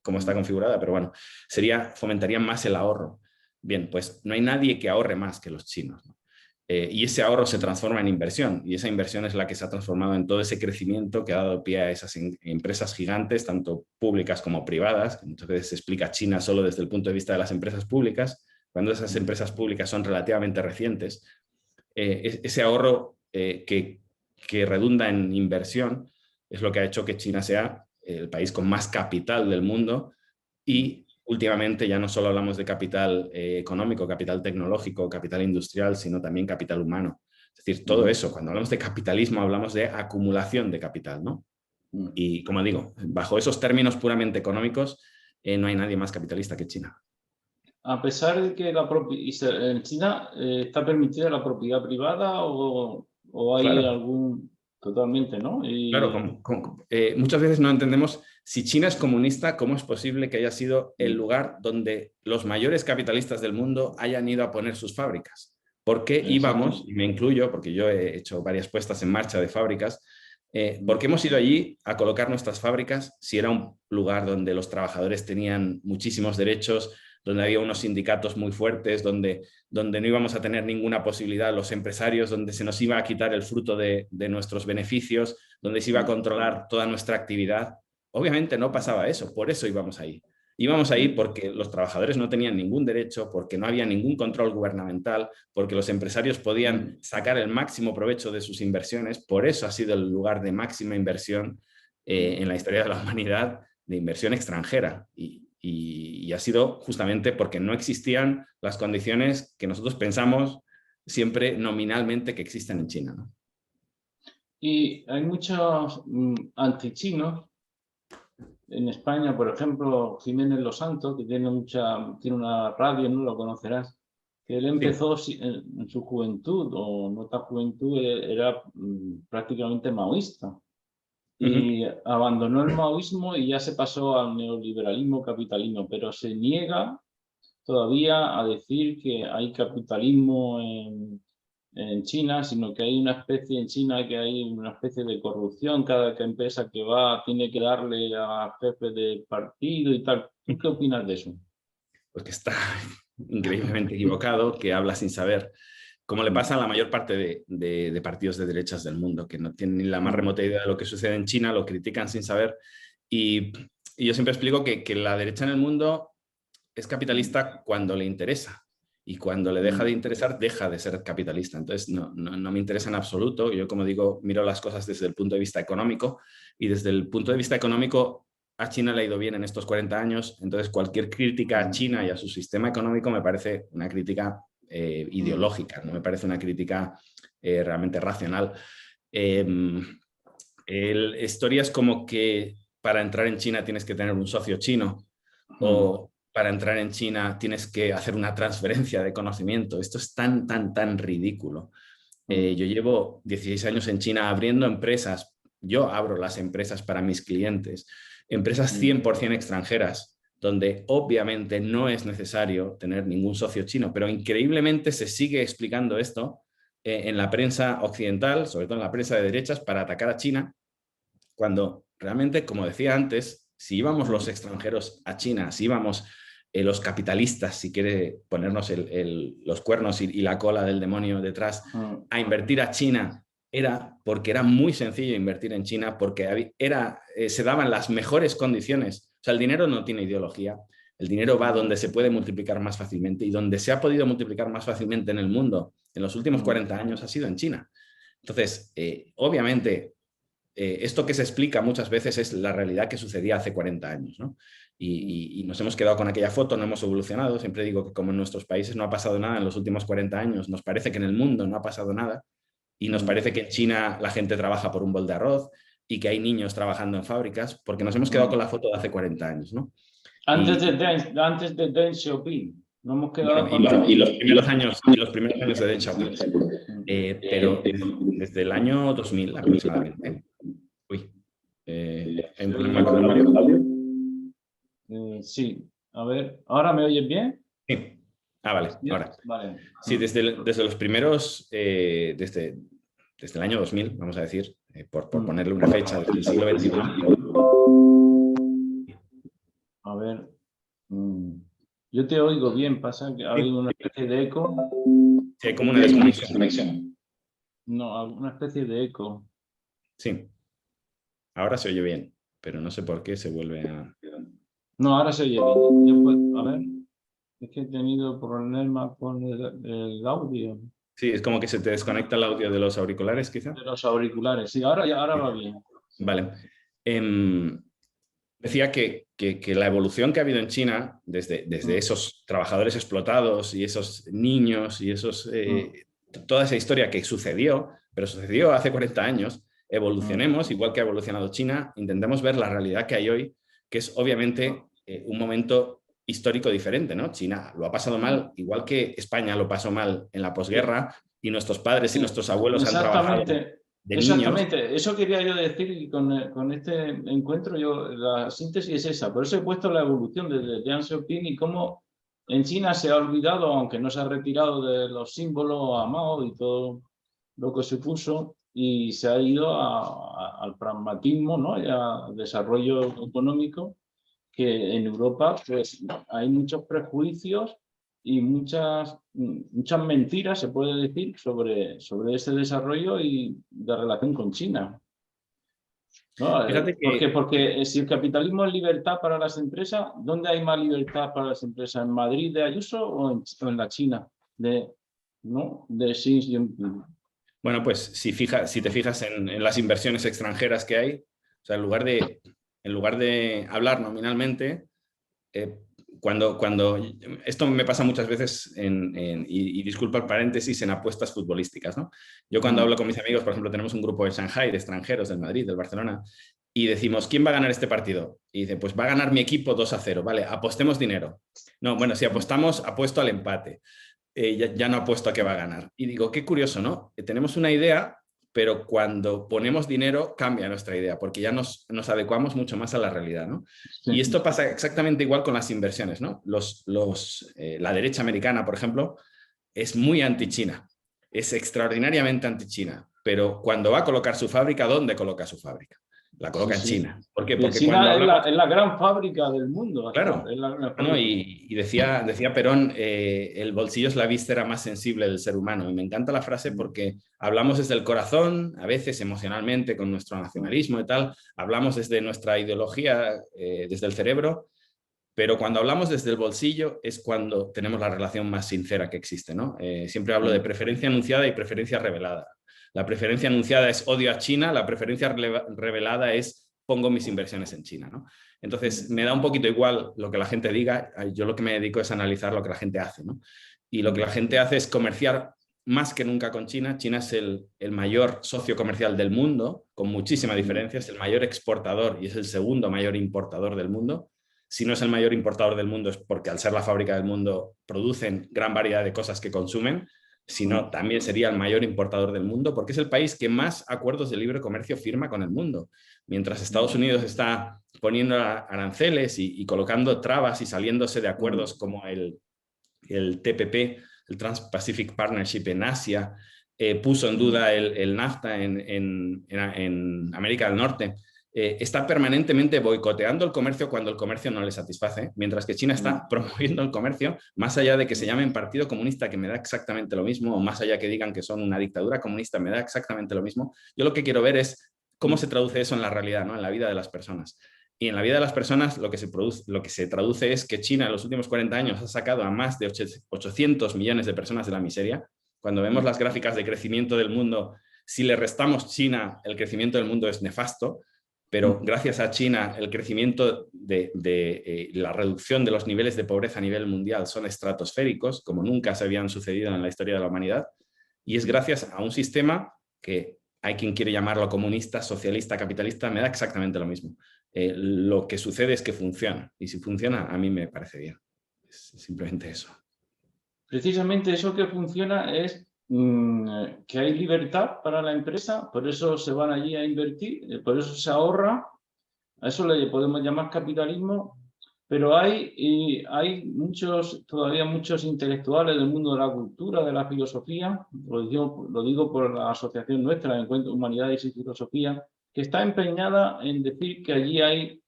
cómo está configurada, pero bueno, fomentarían más el ahorro. Bien, pues no hay nadie que ahorre más que los chinos, ¿no? Y ese ahorro se transforma en inversión, y esa inversión es la que se ha transformado en todo ese crecimiento que ha dado pie a esas empresas gigantes, tanto públicas como privadas, que muchas veces se explica China solo desde el punto de vista de las empresas públicas, cuando esas empresas públicas son relativamente recientes. Ese ahorro que redunda en inversión es lo que ha hecho que China sea el país con más capital del mundo, y últimamente ya no solo hablamos de capital económico, capital tecnológico, capital industrial, sino también capital humano. Es decir, todo eso, cuando hablamos de capitalismo, hablamos de acumulación de capital, ¿no? Y como digo, bajo esos términos puramente económicos, no hay nadie más capitalista que China. A pesar de que en China está permitida la propiedad privada o hay Claro. algún... Totalmente, ¿no? Claro, muchas veces no entendemos, si China es comunista, ¿cómo es posible que haya sido el lugar donde los mayores capitalistas del mundo hayan ido a poner sus fábricas? ¿Por qué íbamos, y me incluyo, porque yo he hecho varias puestas en marcha de fábricas, ¿por qué hemos ido allí a colocar nuestras fábricas si era un lugar donde los trabajadores tenían muchísimos derechos, donde había unos sindicatos muy fuertes, donde no íbamos a tener ninguna posibilidad los empresarios, donde se nos iba a quitar el fruto de nuestros beneficios, donde se iba a controlar toda nuestra actividad? Obviamente no pasaba eso, por eso íbamos ahí. Íbamos ahí porque los trabajadores no tenían ningún derecho, porque no había ningún control gubernamental, porque los empresarios podían sacar el máximo provecho de sus inversiones. Por eso ha sido el lugar de máxima inversión en la historia de la humanidad, de inversión extranjera. Y ha sido justamente porque no existían las condiciones que nosotros pensamos siempre nominalmente que existen en China, ¿no? Y hay muchos antichinos. En España, por ejemplo, Jiménez Los Santos, que tiene una radio, no lo conocerás, que él empezó en su juventud, o no tan juventud, era prácticamente maoísta. Y abandonó el maoísmo y ya se pasó al neoliberalismo capitalino, pero se niega todavía a decir que hay capitalismo en China, sino que hay una especie en China, que hay una especie de corrupción. Cada empresa que va tiene que darle a jefe de partido y tal. ¿Tú qué opinas de eso? Pues que está increíblemente equivocado, que habla sin saber. como le pasa a la mayor parte de partidos de derechas del mundo, que no tienen ni la más remota idea de lo que sucede en China, lo critican sin saber. Y yo siempre explico que la derecha en el mundo es capitalista cuando le interesa. Y cuando le deja de interesar, deja de ser capitalista. Entonces, no me interesa en absoluto. Yo, como digo, miro las cosas desde el punto de vista económico. Y desde el punto de vista económico, a China le ha ido bien en estos 40 años. Entonces, cualquier crítica a China y a su sistema económico me parece una crítica ideológica, no me parece una crítica realmente racional. Historias como que para entrar en China tienes que tener un socio chino o para entrar en China tienes que hacer una transferencia de conocimiento. Esto es tan ridículo. Yo llevo 16 años en China abriendo empresas. Yo abro las empresas para mis clientes. Empresas 100% extranjeras, donde obviamente no es necesario tener ningún socio chino, pero increíblemente se sigue explicando esto en la prensa occidental, sobre todo en la prensa de derechas, para atacar a China, cuando realmente, como decía antes, si íbamos los extranjeros a China, si íbamos los capitalistas, si quiere ponernos los cuernos y la cola del demonio detrás, a invertir a China, era porque era muy sencillo invertir en China, porque se daban las mejores condiciones. O sea, el dinero no tiene ideología, el dinero va donde se puede multiplicar más fácilmente, y donde se ha podido multiplicar más fácilmente en el mundo en los últimos 40 años ha sido en China. Entonces, obviamente, esto que se explica muchas veces es la realidad que sucedía hace 40 años, ¿no? Y nos hemos quedado con aquella foto, no hemos evolucionado. Siempre digo que como en nuestros países no ha pasado nada en los últimos 40 años, nos parece que en el mundo no ha pasado nada, y nos parece que en China la gente trabaja por un bol de arroz y que hay niños trabajando en fábricas, porque nos hemos quedado con la foto de hace 40 años, ¿no? Antes de Deng Xiaoping, no hemos quedado y los primeros años de Deng Xiaoping. Pero desde el año 2000 aproximadamente. ¿Hay un problema con el audio? Sí, a ver, ¿ahora me oyes bien? Sí. Vale, ahora. Vale. Sí, desde los primeros, desde el año 2000, vamos a decir, por ponerle una fecha, desde el siglo XXI. A ver, yo te oigo bien, pasa que ha habido una especie de eco. Sí, hay como una desconexión. No, alguna especie de eco. Sí, ahora se oye bien, pero no sé por qué se vuelve a... No, ahora se oye bien. A ver, es que he tenido problemas con el audio. Sí, es como que se te desconecta el audio de los auriculares, quizá. De los auriculares, sí, ahora va bien. Vale. Decía que la evolución que ha habido en China, desde esos trabajadores explotados y esos niños y toda esa historia que sucedió, pero sucedió hace 40 años, evolucionemos, igual que ha evolucionado China, intentemos ver la realidad que hay hoy, que es obviamente un momento histórico diferente, ¿no? China lo ha pasado mal, igual que España lo pasó mal en la posguerra, y nuestros padres y nuestros abuelos han trabajado de niños. Exactamente, eso quería yo decir, y con este encuentro la síntesis es esa. Por eso he puesto la evolución desde Deng Xiaoping y cómo en China se ha olvidado, aunque no se ha retirado de los símbolos a Mao y todo lo que se puso, y se ha ido al pragmatismo, ¿no? Y al desarrollo económico, que en Europa pues hay muchos prejuicios y muchas mentiras, se puede decir, sobre ese desarrollo y de relación con China. ¿No? Porque si el capitalismo es libertad para las empresas, ¿dónde hay más libertad para las empresas? ¿En Madrid de Ayuso o en la China de Xi Jinping? Bueno, pues si te fijas en las inversiones extranjeras que hay, o sea, en lugar de hablar nominalmente, cuando esto me pasa muchas veces, y disculpa el paréntesis, en apuestas futbolísticas, ¿no? Yo cuando hablo con mis amigos, por ejemplo, tenemos un grupo de Shanghái, de extranjeros, del Madrid, del Barcelona, y decimos, ¿quién va a ganar este partido? Y dice, pues va a ganar mi equipo 2-0, vale, apostemos dinero. No, bueno, si apostamos, apuesto al empate. Ya no apuesto a que va a ganar. Y digo, qué curioso, ¿no? Tenemos una idea, pero cuando ponemos dinero cambia nuestra idea, porque ya nos adecuamos mucho más a la realidad, ¿no? Sí. Y esto pasa exactamente igual con las inversiones, ¿no? La derecha americana, por ejemplo, es muy anti-China, es extraordinariamente anti-China, pero cuando va a colocar su fábrica, ¿dónde coloca su fábrica? la coloca en China. ¿Por qué? Y Porque China cuando hablamos... es la gran fábrica del mundo. Claro, Es la gran no, fábrica. y decía Perón, el bolsillo es la víscera más sensible del ser humano. Y me encanta la frase porque hablamos desde el corazón, a veces emocionalmente, con nuestro nacionalismo y tal, hablamos desde nuestra ideología, desde el cerebro, pero cuando hablamos desde el bolsillo es cuando tenemos la relación más sincera que existe, ¿no? Siempre hablo de preferencia anunciada y preferencia revelada. La preferencia anunciada es odio a China, la preferencia revelada es pongo mis inversiones en China, ¿no? Entonces, me da un poquito igual lo que la gente diga, yo lo que me dedico es a analizar lo que la gente hace, ¿no? Y lo que la gente hace es comerciar más que nunca con China. China es el mayor socio comercial del mundo, con muchísima diferencia, es el mayor exportador y es el segundo mayor importador del mundo. Si no es el mayor importador del mundo es porque al ser la fábrica del mundo producen gran variedad de cosas que consumen, sino también sería el mayor importador del mundo porque es el país que más acuerdos de libre comercio firma con el mundo. Mientras Estados Unidos está poniendo aranceles y colocando trabas y saliéndose de acuerdos como el TPP, el Trans-Pacific Partnership en Asia, puso en duda el NAFTA en América del Norte, está permanentemente boicoteando el comercio cuando el comercio no le satisface, mientras que China está promoviendo el comercio, más allá de que se llamen Partido Comunista, que me da exactamente lo mismo, o más allá que digan que son una dictadura comunista, me da exactamente lo mismo. Yo lo que quiero ver es cómo se traduce eso en la realidad, ¿no? En la vida de las personas. Y en la vida de las personas lo que se traduce es que China en los últimos 40 años ha sacado a más de 800 millones de personas de la miseria. Cuando vemos las gráficas de crecimiento del mundo, si le restamos China, el crecimiento del mundo es nefasto, pero gracias a China el crecimiento de la reducción de los niveles de pobreza a nivel mundial son estratosféricos, como nunca se habían sucedido en la historia de la humanidad, y es gracias a un sistema que hay quien quiere llamarlo comunista, socialista, capitalista, me da exactamente lo mismo. Lo que sucede es que funciona, y si funciona a mí me parece bien. Es simplemente eso. Precisamente eso que funciona es que hay libertad para la empresa, por eso se van allí a invertir, por eso se ahorra, a eso le podemos llamar capitalismo, pero hay todavía muchos intelectuales del mundo de la cultura, de la filosofía, lo digo por la asociación nuestra, Encuentro Humanidades y Filosofía, que está empeñada en decir que allí hay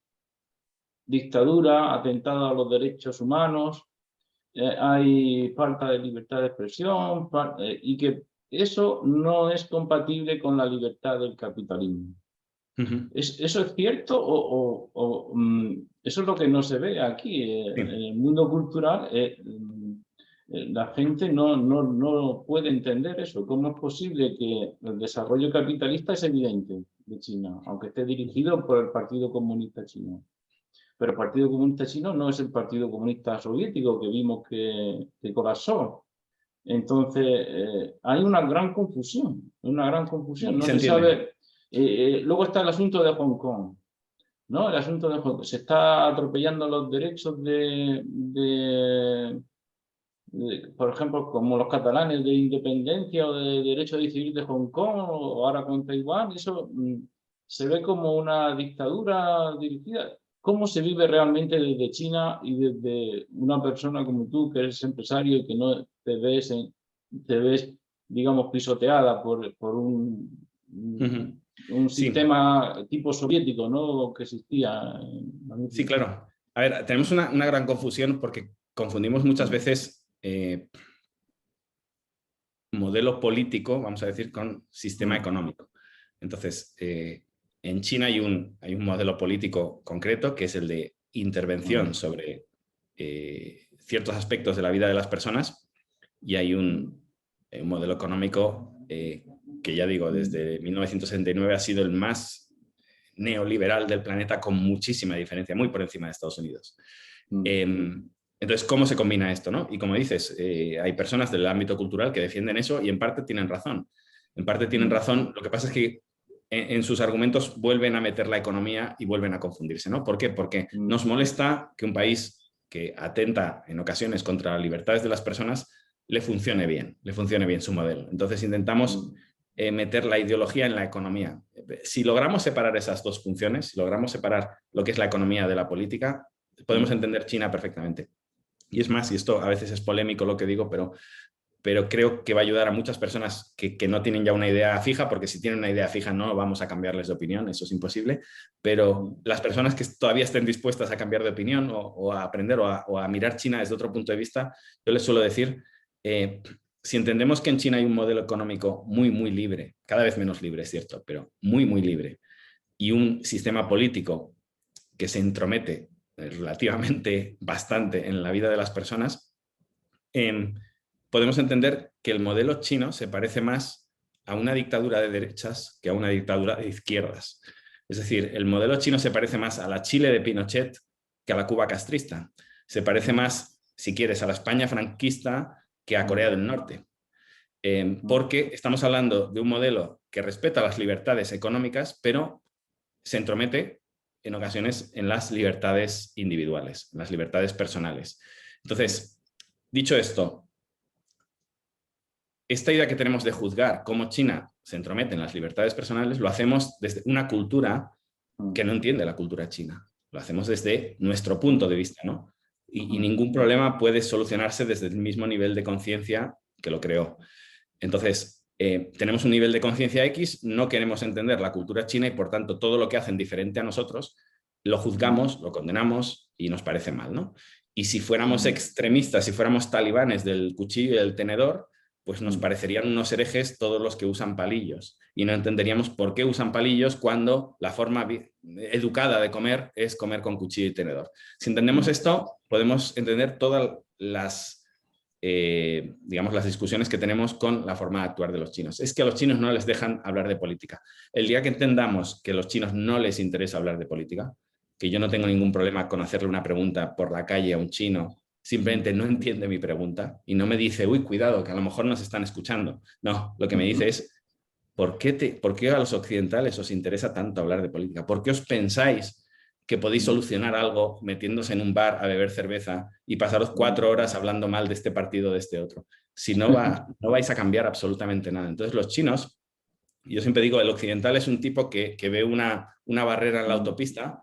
dictadura, atentado a los derechos humanos, hay falta de libertad de expresión y que eso no es compatible con la libertad del capitalismo. ¿Eso es cierto eso es lo que no se ve aquí? En el mundo cultural la gente no puede entender eso. ¿Cómo es posible que el desarrollo capitalista es evidente de China, aunque esté dirigido por el Partido Comunista Chino? Pero el Partido Comunista Chino no es el Partido Comunista Soviético que vimos que colapsó. Entonces, hay una gran confusión, no se sabe. Luego está el asunto de Hong Kong, ¿no? El asunto de Hong Kong. Se está atropellando los derechos por ejemplo, como los catalanes de independencia o de derecho a decidir de Hong Kong o ahora con Taiwán. Eso se ve como una dictadura dirigida. ¿Cómo se vive realmente desde China y desde una persona como tú, que eres empresario y que no te ves digamos, pisoteada por un sistema tipo soviético, ¿no? Que existía? Sí, claro. A ver, tenemos una gran confusión porque confundimos muchas veces modelo político, vamos a decir, con sistema económico. Entonces, en China hay un modelo político concreto que es el de intervención sobre ciertos aspectos de la vida de las personas y hay un modelo económico que ya digo, desde 1969 ha sido el más neoliberal del planeta con muchísima diferencia, muy por encima de Estados Unidos. Entonces, ¿cómo se combina esto, no? Y como dices, hay personas del ámbito cultural que defienden eso y en parte tienen razón. En parte tienen razón. Lo que pasa es que en sus argumentos vuelven a meter la economía y vuelven a confundirse, ¿no? ¿Por qué? Porque nos molesta que un país que atenta en ocasiones contra las libertades de las personas le funcione bien su modelo. Entonces intentamos meter la ideología en la economía. Si logramos separar esas dos funciones, si logramos separar lo que es la economía de la política, podemos entender China perfectamente. Y es más, y esto a veces es polémico lo que digo, pero pero creo que va a ayudar a muchas personas que no tienen ya una idea fija, porque si tienen una idea fija no vamos a cambiarles de opinión, eso es imposible, pero las personas que todavía estén dispuestas a cambiar de opinión o a aprender o a mirar China desde otro punto de vista, yo les suelo decir, si entendemos que en China hay un modelo económico muy, muy libre, cada vez menos libre, es cierto, pero muy, muy libre, y un sistema político que se entromete relativamente bastante en la vida de las personas, podemos entender que el modelo chino se parece más a una dictadura de derechas que a una dictadura de izquierdas. Es decir, el modelo chino se parece más a la Chile de Pinochet que a la Cuba castrista. Se parece más, si quieres, a la España franquista que a Corea del Norte. Porque estamos hablando de un modelo que respeta las libertades económicas, pero se entromete en ocasiones en las libertades individuales, en las libertades personales. Entonces, dicho esto, esta idea que tenemos de juzgar cómo China se entromete en las libertades personales, lo hacemos desde una cultura que no entiende la cultura china. Lo hacemos desde nuestro punto de vista, ¿no? Y ningún problema puede solucionarse desde el mismo nivel de conciencia que lo creó. Entonces, tenemos un nivel de conciencia X, no queremos entender la cultura china y por tanto todo lo que hacen diferente a nosotros lo juzgamos, lo condenamos y nos parece mal, ¿no? Y si fuéramos extremistas, si fuéramos talibanes del cuchillo y del tenedor, pues nos parecerían unos herejes todos los que usan palillos y no entenderíamos por qué usan palillos cuando la forma educada de comer es comer con cuchillo y tenedor. Si entendemos esto, podemos entender todas las, digamos, las discusiones que tenemos con la forma de actuar de los chinos. Es que a los chinos no les dejan hablar de política. El día que entendamos que a los chinos no les interesa hablar de política, que yo no tengo ningún problema con hacerle una pregunta por la calle a un chino, simplemente no entiende mi pregunta y no me dice, uy, cuidado, que a lo mejor nos están escuchando. No, lo que me dice es, ¿por qué a los occidentales os interesa tanto hablar de política? ¿Por qué os pensáis que podéis solucionar algo metiéndose en un bar a beber cerveza y pasaros 4 horas hablando mal de este partido o de este otro? Si no vais a cambiar absolutamente nada. Entonces los chinos, yo siempre digo, el occidental es un tipo que ve una barrera en la autopista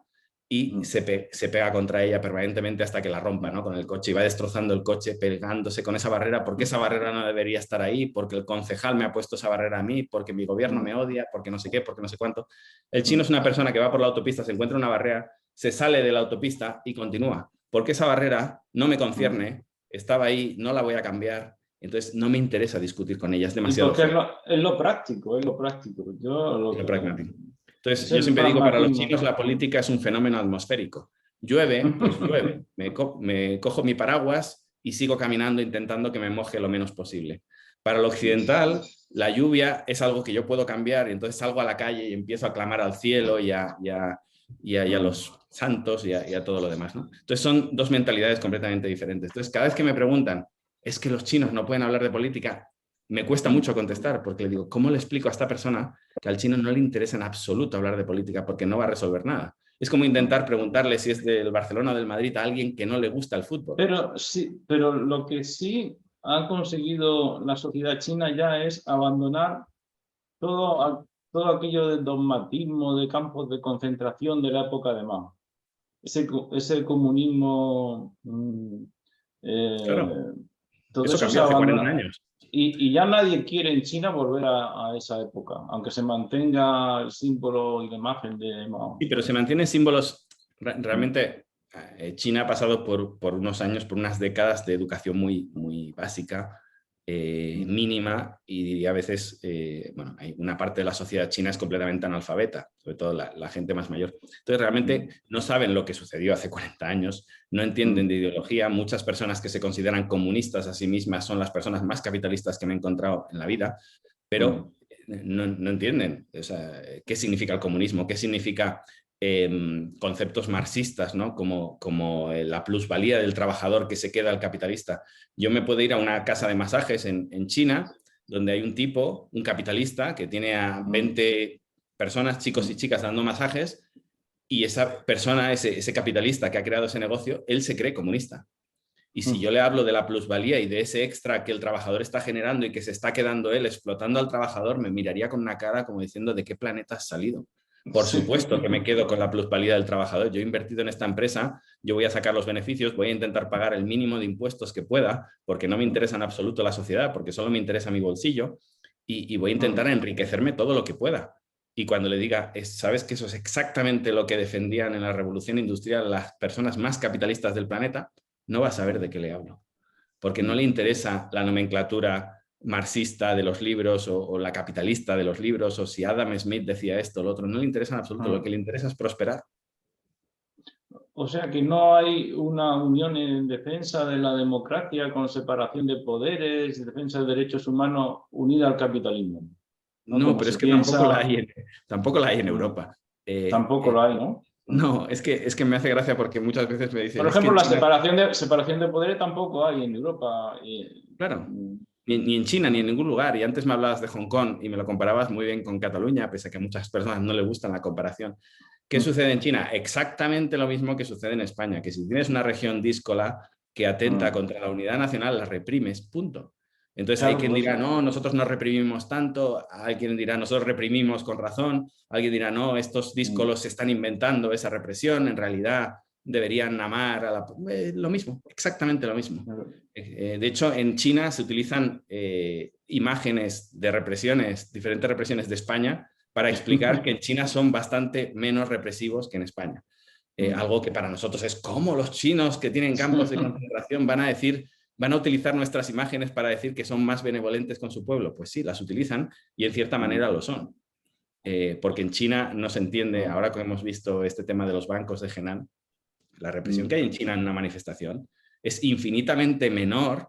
y se pega contra ella permanentemente hasta que la rompa, ¿no? Con el coche y va destrozando el coche, pegándose con esa barrera, porque esa barrera no debería estar ahí, porque el concejal me ha puesto esa barrera a mí, porque mi gobierno me odia, porque no sé qué, porque no sé cuánto. El chino es una persona que va por la autopista, se encuentra una barrera, se sale de la autopista y continúa, porque esa barrera no me concierne, estaba ahí, no la voy a cambiar, entonces no me interesa discutir con ella, es demasiado porque es lo práctico, es lo práctico. Entonces, yo siempre digo, para los chinos la política es un fenómeno atmosférico. Llueve, pues llueve. Me cojo mi paraguas y sigo caminando intentando que me moje lo menos posible. Para el occidental, la lluvia es algo que yo puedo cambiar y entonces salgo a la calle y empiezo a clamar al cielo y a los santos y a todo lo demás, ¿no? Entonces son dos mentalidades completamente diferentes. Entonces, cada vez que me preguntan, es que los chinos no pueden hablar de política, me cuesta mucho contestar porque le digo, ¿cómo le explico a esta persona que al chino no le interesa en absoluto hablar de política porque no va a resolver nada? Es como intentar preguntarle si es del Barcelona o del Madrid a alguien que no le gusta el fútbol. Pero sí, pero lo que sí ha conseguido la sociedad china ya es abandonar todo aquello del dogmatismo, de campos de concentración de la época de Mao. Ese comunismo... Claro. todo eso eso cambió hace 40 años. Y ya nadie quiere en China volver a esa época, aunque se mantenga el símbolo y la imagen de Mao. Sí, pero se mantienen símbolos. Realmente China ha pasado por unos años, por unas décadas de educación muy, muy básica, mínima, y a veces, bueno, hay una parte de la sociedad china es completamente analfabeta, sobre todo la gente más mayor. Entonces realmente no saben lo que sucedió hace 40 años, no entienden de ideología. Muchas personas que se consideran comunistas a sí mismas son las personas más capitalistas que me he encontrado en la vida, pero no entienden, o sea, qué significa el comunismo, qué significa conceptos marxistas, ¿no? como la plusvalía del trabajador que se queda al capitalista. Yo me puedo ir a una casa de masajes en China, donde hay un tipo, un capitalista, que tiene a 20 personas, chicos y chicas, dando masajes, y esa persona, ese capitalista que ha creado ese negocio, él se cree comunista. Y si yo le hablo de la plusvalía y de ese extra que el trabajador está generando y que se está quedando él explotando al trabajador, me miraría con una cara como diciendo, ¿de qué planeta has salido? Por Sí. supuesto que me quedo con la plusvalía del trabajador. Yo he invertido en esta empresa, yo voy a sacar los beneficios, voy a intentar pagar el mínimo de impuestos que pueda, porque no me interesa en absoluto la sociedad, porque solo me interesa mi bolsillo, y voy a intentar enriquecerme todo lo que pueda. Y cuando le diga, ¿sabes que eso es exactamente lo que defendían en la revolución industrial las personas más capitalistas del planeta? No va a saber de qué le hablo, porque no le interesa la nomenclatura marxista de los libros o la capitalista de los libros, o si Adam Smith decía esto o lo otro, no le interesa en absoluto, lo que le interesa es prosperar. O sea que no hay una unión en defensa de la democracia con separación de poderes, defensa de derechos humanos unida al capitalismo, ¿no? No, Como pero es se que tampoco la piensa, hay tampoco la hay en Europa. tampoco lo hay, ¿no? No, es que me hace gracia porque muchas veces me dicen, Por es que ejemplo, en la China, separación de poderes tampoco hay en Europa. claro, ni en China ni en ningún lugar. Y antes me hablabas de Hong Kong y me lo comparabas muy bien con Cataluña, pese a que a muchas personas no le gusta la comparación. ¿Qué sucede en China? Exactamente lo mismo que sucede en España, que si tienes una región díscola que atenta contra la unidad nacional, la reprimes, punto. Entonces hay Claro, quien por dirá, eso. no, nosotros no reprimimos tanto, hay quien dirá, nosotros reprimimos con razón, alguien dirá, no, estos díscolos se están inventando esa represión, en realidad deberían amar a la... lo mismo, exactamente lo mismo. De hecho, en China se utilizan imágenes de represiones, diferentes represiones de España, para explicar que en China son bastante menos represivos que en España. Algo que para nosotros es como los chinos que tienen campos de concentración van a utilizar nuestras imágenes para decir que son más benevolentes con su pueblo. Pues sí, las utilizan y en cierta manera lo son. Porque en China no se entiende, ahora que hemos visto este tema de los bancos de Henan, la represión que hay en China en una manifestación es infinitamente menor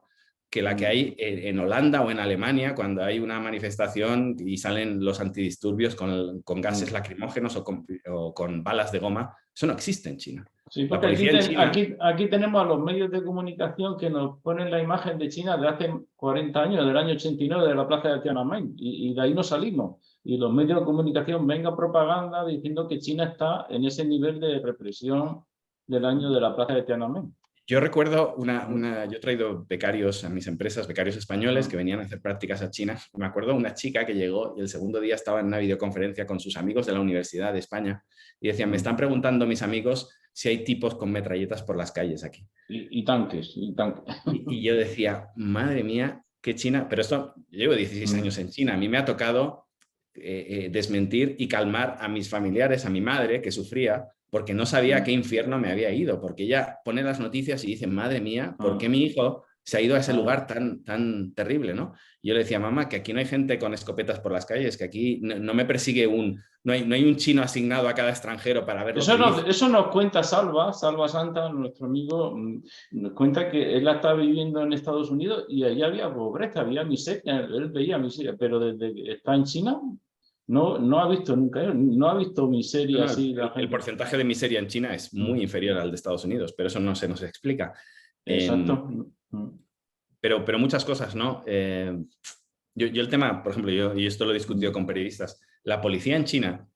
que la que hay en Holanda o en Alemania cuando hay una manifestación y salen los antidisturbios con gases lacrimógenos o con balas de goma. Eso no existe en China. Sí, La porque policía en China... aquí tenemos a los medios de comunicación que nos ponen la imagen de China de hace 40 años, del año 89, de la plaza de Tiananmen, y de ahí no salimos. Y los medios de comunicación venga propaganda diciendo que China está en ese nivel de represión del año de la plaza de Tiananmen. Yo recuerdo yo he traído becarios a mis empresas, becarios españoles que venían a hacer prácticas a China. Me acuerdo una chica que llegó y el segundo día estaba en una videoconferencia con sus amigos de la Universidad de España y decían, me están preguntando mis amigos si hay tipos con metralletas por las calles aquí. Y tanques, y tanques. Y yo decía, madre mía, qué China, pero esto, yo llevo 16 años en China, a mí me ha tocado desmentir y calmar a mis familiares, a mi madre que sufría, porque no sabía a qué infierno me había ido, porque ella pone las noticias y dice, madre mía, ¿por qué mi hijo se ha ido a ese lugar tan terrible, ¿no? Y yo le decía, mamá, que aquí no hay gente con escopetas por las calles, que aquí no me persigue no hay un chino asignado a cada extranjero para ver lo que dice. Eso nos cuenta Salva Santa, nuestro amigo, nos cuenta que él está viviendo en Estados Unidos y allí había pobreza, había miseria, él veía miseria, pero desde que está en China no ha visto nunca, no ha visto miseria así. El porcentaje de miseria en China es muy inferior al de Estados Unidos, pero eso no se nos explica. Exacto. Pero muchas cosas, ¿no? Yo el tema, por ejemplo, y esto lo he discutido con periodistas, la policía en China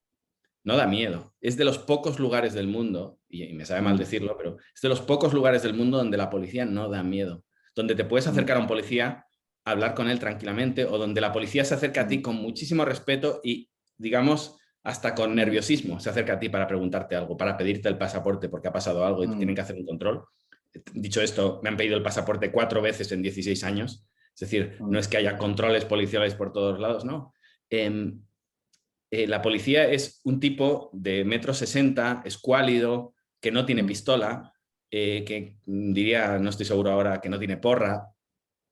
no da miedo. Es de los pocos lugares del mundo, y me sabe mal decirlo, pero es de los pocos lugares del mundo donde la policía no da miedo. Donde te puedes acercar a un policía, hablar con él tranquilamente, o donde la policía se acerca a ti con muchísimo respeto y, digamos, hasta con nerviosismo se acerca a ti para preguntarte algo, para pedirte el pasaporte porque ha pasado algo y te tienen que hacer un control. Dicho esto, me han pedido el pasaporte 4 veces en 16 años. Es decir, no es que haya controles policiales por todos lados, no. La policía es un tipo de 1,60 m, escuálido, que no tiene pistola, que diría, no estoy seguro ahora, que no tiene porra.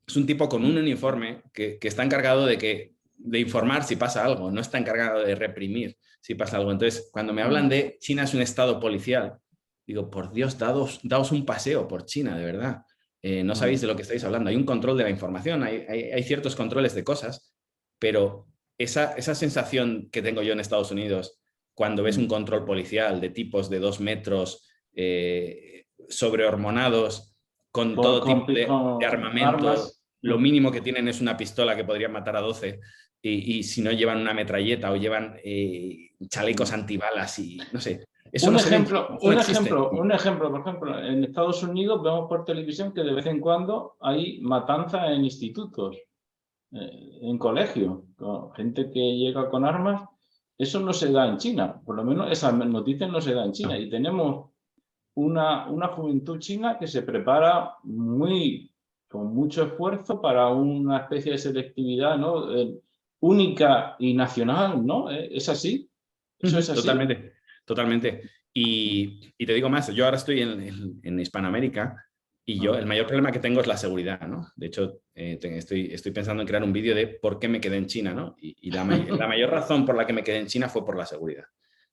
Es un tipo con un uniforme que está encargado de informar si pasa algo, no está encargado de reprimir si pasa algo. Entonces, cuando me hablan de China es un estado policial, digo, por Dios, daos un paseo por China, de verdad. No sabéis de lo que estáis hablando. Hay un control de la información, hay ciertos controles de cosas, pero esa sensación que tengo yo en Estados Unidos cuando ves un control policial de tipos de 2 metros sobrehormonados con todo tipo de armamento, armas. lo mínimo que tienen es una pistola que podrían matar a 12 y si no llevan una metralleta o llevan chalecos antibalas y no sé. Eso Un no ejemplo, no existe. por ejemplo, en Estados Unidos vemos por televisión que de vez en cuando hay matanzas en institutos, en colegios, con gente que llega con armas eso no se da en China, por lo menos esas noticias no se dan en China. Y tenemos una juventud china que se prepara con mucho esfuerzo para una especie de selectividad, ¿no? Única y nacional, ¿no? ¿Es así? ¿Eso es así? Totalmente, totalmente. Y te digo más, yo ahora estoy en Hispanoamérica y yo el mayor problema que tengo es la seguridad, ¿no? De hecho, estoy pensando en crear un vídeo de por qué me quedé en China, ¿no? Y la mayor razón por la que me quedé en China fue por la seguridad.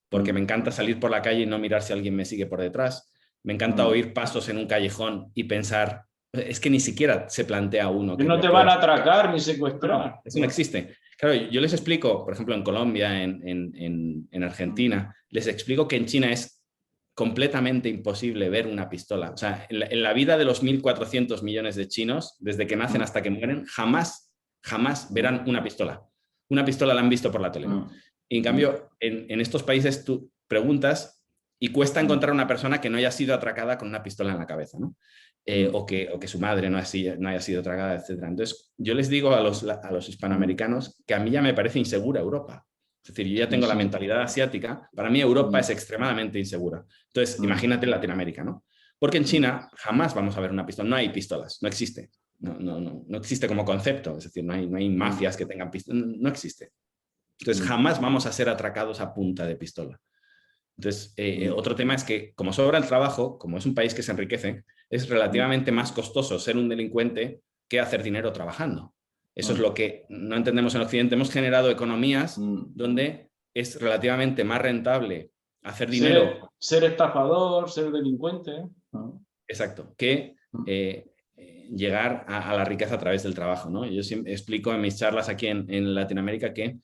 Porque me encanta salir por la calle y no mirar si alguien me sigue por detrás. Me encanta oír pasos en un callejón y pensar, es que ni siquiera se plantea uno Que que no me te pueda... van a atracar ni secuestrar. No, eso no existe. Claro, yo les explico, por ejemplo, en Colombia, en Argentina, les explico que en China es completamente imposible ver una pistola. O sea, en la vida de los 1.400 millones de chinos, desde que nacen hasta que mueren, jamás verán una pistola. Una pistola la han visto por la tele, ¿no? Y en cambio, en estos países tú preguntas y cuesta encontrar una persona que no haya sido atracada con una pistola en la cabeza, ¿no? O que su madre no haya sido tragada, etc. Entonces, yo les digo a los hispanoamericanos que a mí ya me parece insegura Europa. Es decir, yo ya tengo la mentalidad asiática. Para mí Europa es extremadamente insegura. Entonces, imagínate Latinoamérica, ¿no? Porque en China jamás vamos a ver una pistola. No hay pistolas, no existe. No existe como concepto. Es decir, no hay mafias que tengan pistolas. No existe. Entonces, jamás vamos a ser atracados a punta de pistola. Entonces, otro tema es que, como sobra el trabajo, como es un país que se enriquece, es relativamente más costoso ser un delincuente que hacer dinero trabajando. Eso es lo que no entendemos en Occidente. Hemos generado economías donde es relativamente más rentable hacer dinero. Ser estafador, ser delincuente. Exacto, que llegar a la riqueza a través del trabajo, ¿no? Yo siempre explico en mis charlas aquí en Latinoamérica que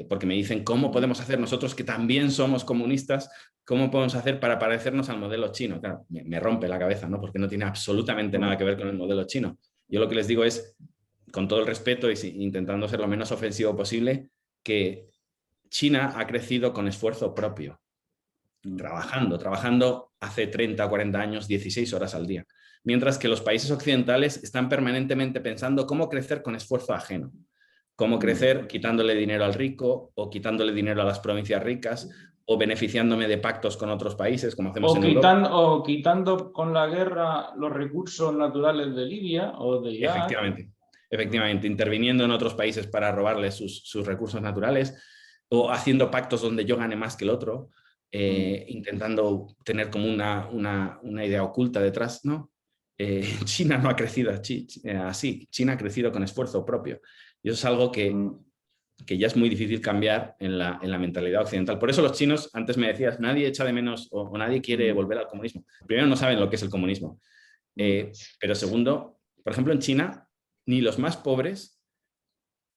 porque me dicen, ¿cómo podemos hacer nosotros que también somos comunistas? ¿Cómo podemos hacer para parecernos al modelo chino? Claro, me rompe la cabeza, ¿no? Porque no tiene absolutamente nada que ver con el modelo chino. Yo lo que les digo es, con todo el respeto y intentando ser lo menos ofensivo posible, que China ha crecido con esfuerzo propio, trabajando hace 30 o 40 años, 16 horas al día. Mientras que los países occidentales están permanentemente pensando cómo crecer con esfuerzo ajeno. Cómo crecer quitándole dinero al rico o quitándole dinero a las provincias ricas o beneficiándome de pactos con otros países como hacemos en Europa. O quitando con la guerra los recursos naturales de Libia o de Irak. Efectivamente, interviniendo en otros países para robarles sus recursos naturales o haciendo pactos donde yo gane más que el otro, intentando tener como una idea oculta detrás, ¿no? China no ha crecido así, China ha crecido con esfuerzo propio. Y eso es algo que ya es muy difícil cambiar en la mentalidad occidental. Por eso los chinos, antes me decías, nadie echa de menos o nadie quiere volver al comunismo. Primero, no saben lo que es el comunismo. Pero segundo, por ejemplo, en China, ni los más pobres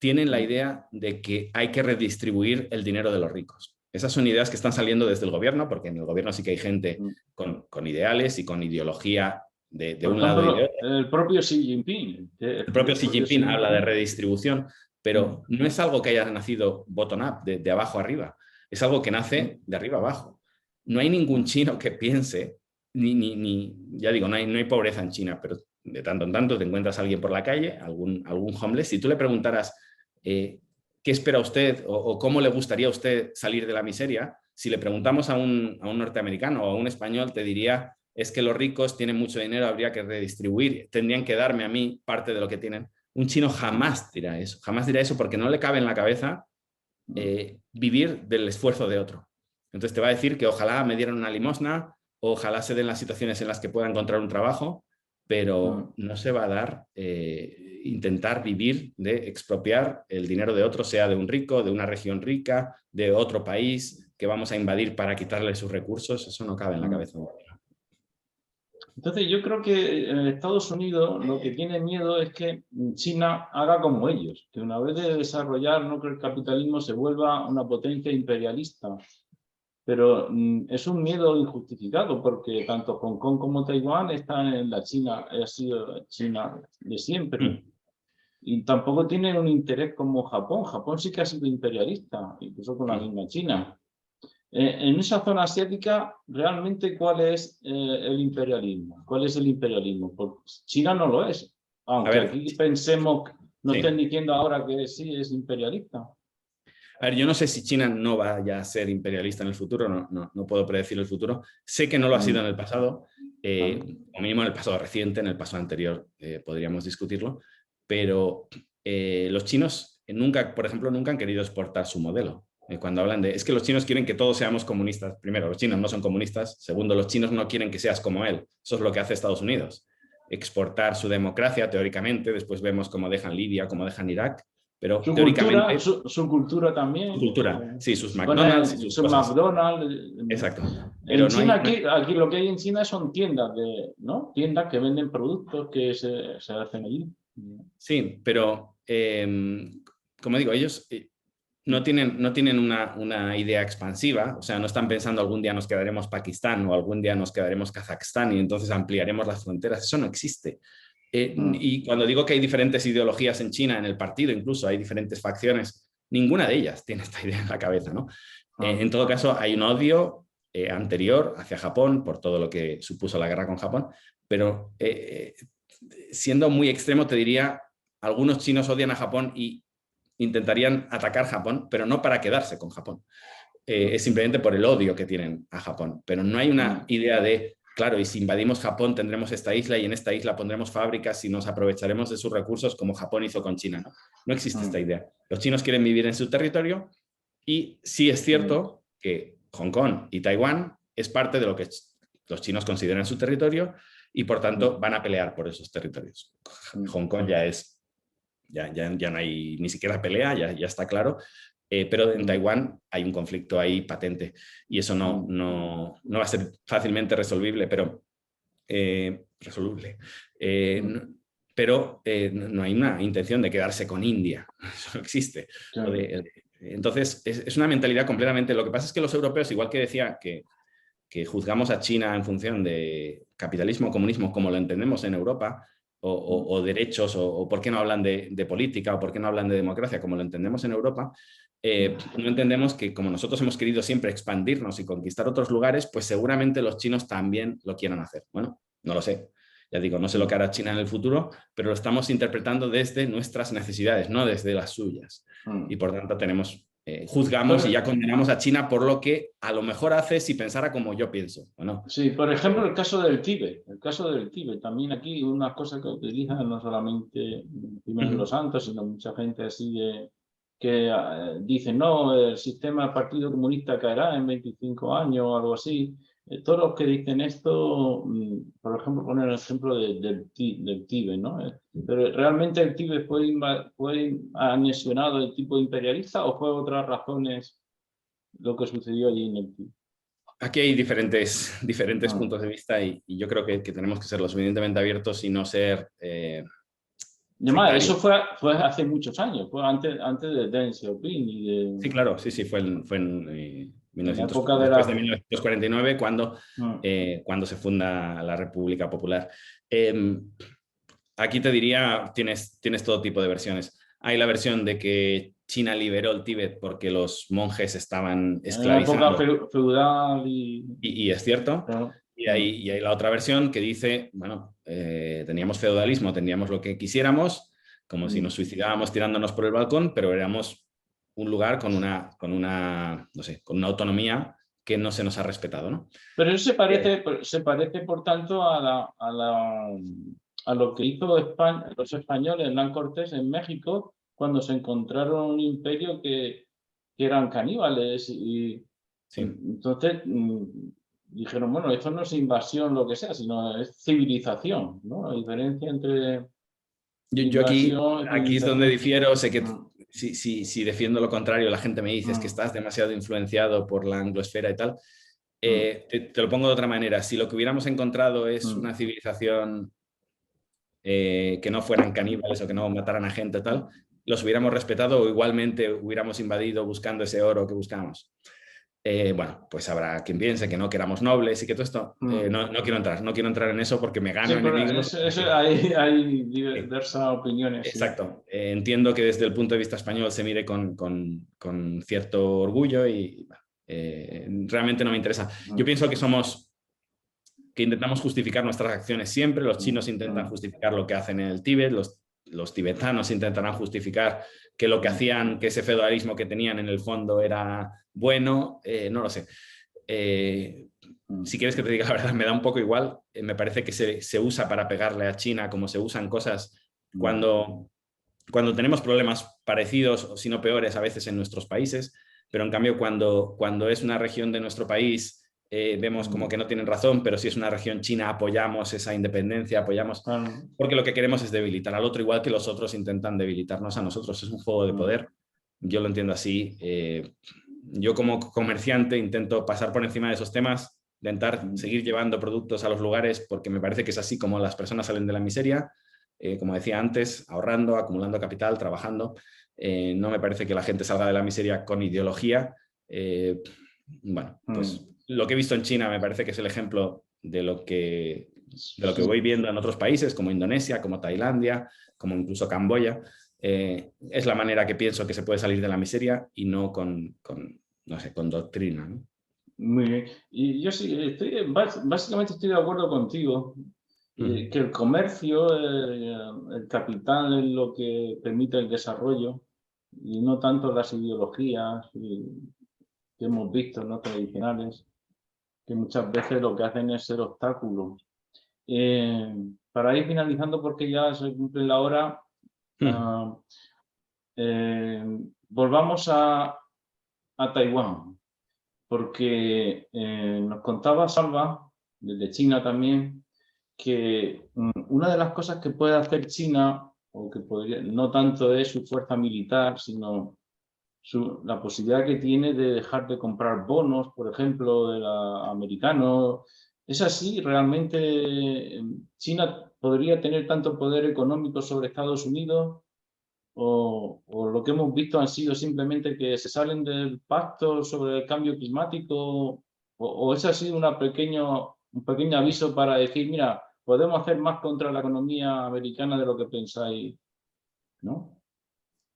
tienen la idea de que hay que redistribuir el dinero de los ricos. Esas son ideas que están saliendo desde el gobierno, porque en el gobierno sí que hay gente con ideales y con ideología de un lado y de otro. El propio Xi Jinping. El propio Xi Jinping habla de redistribución, pero no es algo que haya nacido bottom-up, de abajo arriba. Es algo que nace de arriba abajo. No hay ningún chino que piense, ya digo, no hay pobreza en China, pero de tanto en tanto te encuentras a alguien por la calle, algún homeless, si tú le preguntaras ¿qué espera usted o cómo le gustaría a usted salir de la miseria? Si le preguntamos a un norteamericano o a un español, te diría, es que los ricos tienen mucho dinero, habría que redistribuir, tendrían que darme a mí parte de lo que tienen. Un chino jamás dirá eso porque no le cabe en la cabeza vivir del esfuerzo de otro. Entonces te va a decir que ojalá me dieran una limosna, ojalá se den las situaciones en las que pueda encontrar un trabajo, pero no se va a dar intentar vivir de expropiar el dinero de otro, sea de un rico, de una región rica, de otro país que vamos a invadir para quitarle sus recursos. Eso no cabe en la cabeza. Entonces yo creo que en Estados Unidos lo que tiene miedo es que China haga como ellos, que una vez de desarrollar, no que el capitalismo se vuelva una potencia imperialista. Pero es un miedo injustificado porque tanto Hong Kong como Taiwán están en la China, ha sido China de siempre. Y tampoco tienen un interés como Japón. Japón sí que ha sido imperialista, incluso con la misma China. En esa zona asiática, realmente, ¿cuál es el imperialismo? ¿Cuál es el imperialismo? Porque China no lo es. Aunque aquí pensemos, no estén diciendo ahora que sí es imperialista. A A ver, yo no sé si China no vaya a ser imperialista en el futuro, no puedo predecir el futuro. Sé que no lo ha sido en el pasado, o mínimo en el pasado reciente, en el pasado anterior podríamos discutirlo, pero los chinos nunca, por ejemplo, nunca han querido exportar su modelo. Cuando hablan de, es que los chinos quieren que todos seamos comunistas. Primero, los chinos no son comunistas. Segundo, los chinos no quieren que seas como él. Eso es lo que hace Estados Unidos. Exportar su democracia, teóricamente. Después vemos cómo dejan Libia, cómo dejan Irak. Pero Su teóricamente... cultura, su cultura Su también. cultura, sí, sus McDonald's y Ponen sus su cosas. McDonald's. Exacto. En Pero no hay... China, aquí lo que hay en China son tiendas, ¿no? Tiendas que venden productos que se hacen allí. Sí, pero como digo, ellos no tienen una idea expansiva, o sea, no están pensando algún día nos quedaremos Pakistán o algún día nos quedaremos Kazajstán y entonces ampliaremos las fronteras. Eso no existe. Y cuando digo que hay diferentes ideologías en China, en el partido incluso, hay diferentes facciones, ninguna de ellas tiene esta idea en la cabeza, ¿no? En todo caso, hay un odio anterior hacia Japón por todo lo que supuso la guerra con Japón, pero siendo muy extremo te diría, algunos chinos odian a Japón y intentarían atacar Japón, pero no para quedarse con Japón. Es simplemente por el odio que tienen a Japón, pero no hay una idea de, claro, y si invadimos Japón tendremos esta isla y en esta isla pondremos fábricas y nos aprovecharemos de sus recursos como Japón hizo con China. No existe esta idea. Los chinos quieren vivir en su territorio y sí es cierto que Hong Kong y Taiwán es parte de lo que los chinos consideran su territorio y por tanto van a pelear por esos territorios. Hong Kong ya no hay ni siquiera pelea, ya está claro. Pero en Taiwán hay un conflicto ahí patente y eso no va a ser fácilmente resoluble, pero resoluble. Pero no hay una intención de quedarse con India, eso no existe. Claro. Entonces es una mentalidad completamente... Lo que pasa es que los europeos, igual que decía que juzgamos a China en función de capitalismo o comunismo como lo entendemos en Europa, o derechos, o por qué no hablan de política, o por qué no hablan de democracia como lo entendemos en Europa, no entendemos que como nosotros hemos querido siempre expandirnos y conquistar otros lugares, pues seguramente los chinos también lo quieran hacer. Bueno, no lo sé. Ya digo, no sé lo que hará China en el futuro, pero lo estamos interpretando desde nuestras necesidades, no desde las suyas. Y por tanto juzgamos y ya condenamos a China por lo que a lo mejor hace si pensara como yo pienso, ¿o no? Sí, por ejemplo, el caso del Tíbet. El caso del Tíbet. También aquí una cosa que utilizan no solamente Jiménez de los Santos, sino mucha gente así que dicen, no, el sistema del Partido Comunista caerá en 25 años o algo así. Todos los que dicen esto, por ejemplo, ponen el ejemplo del Tíbet, ¿no? Pero ¿realmente el Tíbet fue anexionado de tipo imperialista o fue otras razones lo que sucedió allí en el Tíbet? Aquí hay diferentes puntos de vista y yo creo que tenemos que ser lo suficientemente abiertos y no ser sectarios. Eso fue hace muchos años, fue antes de Deng Xiaoping y de... Sí, claro, sí, fue en época después de 1949 cuando se funda la República Popular. Aquí te diría, tienes todo tipo de versiones. Hay la versión de que China liberó el Tíbet porque los monjes estaban esclavizando. En época feudal y es cierto. ¿no? Y hay la otra versión que dice, bueno, teníamos feudalismo, teníamos lo que quisiéramos, como si nos suicidábamos tirándonos por el balcón, pero éramos un lugar con una autonomía que no se nos ha respetado, ¿no? Pero eso se parece por tanto a lo que hizo los españoles, Hernán Cortés en México, cuando se encontraron un imperio que eran caníbales y Sí. entonces dijeron, bueno, esto no es invasión lo que sea, sino es civilización, ¿no? La diferencia entre Yo aquí es donde difiero, sé que Mm. si defiendo lo contrario, la gente me dice es que estás demasiado influenciado por la anglosfera y tal. Te lo pongo de otra manera, si lo que hubiéramos encontrado es una civilización que no fueran caníbales o que no mataran a gente tal, los hubiéramos respetado o igualmente hubiéramos invadido buscando ese oro que buscamos. Bueno, pues habrá quien piense que no, que éramos nobles y que todo esto, no quiero entrar en eso porque me gano enemigos. Hay diversas opiniones. Exacto. Sí. Entiendo que desde el punto de vista español se mire con cierto orgullo y realmente no me interesa. Yo pienso que intentamos justificar nuestras acciones siempre. Los chinos intentan justificar lo que hacen en el Tíbet, los los tibetanos intentarán justificar que lo que hacían, que ese feudalismo que tenían en el fondo era bueno, no lo sé. Si quieres que te diga la verdad, me da un poco igual. Me parece que se usa para pegarle a China como se usan cosas cuando tenemos problemas parecidos, o si no peores, a veces en nuestros países, pero en cambio cuando es una región de nuestro país, vemos como que no tienen razón, pero si es una región china, apoyamos esa independencia, apoyamos, porque lo que queremos es debilitar al otro, igual que los otros intentan debilitarnos a nosotros. Es un juego de poder, yo lo entiendo así. Yo como comerciante intento pasar por encima de esos temas, intentar seguir llevando productos a los lugares, porque me parece que es así como las personas salen de la miseria, como decía antes, ahorrando, acumulando capital, trabajando. No me parece que la gente salga de la miseria con ideología. Bueno, pues lo que he visto en China me parece que es el ejemplo de lo que voy viendo en otros países, como Indonesia, como Tailandia, como incluso Camboya. Es la manera que pienso que se puede salir de la miseria y no no sé, con doctrina, ¿no? Muy bien. Y yo sí, básicamente estoy de acuerdo contigo. Que el comercio, el capital es lo que permite el desarrollo y no tanto las ideologías que hemos visto, ¿no? Tradicionales, que muchas veces lo que hacen es ser obstáculos. Para ir finalizando, porque ya se cumple la hora, volvamos a Taiwán, porque nos contaba Salva, desde China también, que una de las cosas que puede hacer China, o que podría, no tanto es su fuerza militar, sino la posibilidad que tiene de dejar de comprar bonos, por ejemplo, de americanos. ¿Es así? ¿Realmente China podría tener tanto poder económico sobre Estados Unidos? ¿O lo que hemos visto han sido simplemente que se salen del pacto sobre el cambio climático? ¿O ese ha sido un pequeño aviso para decir, mira, podemos hacer más contra la economía americana de lo que pensáis, ¿no?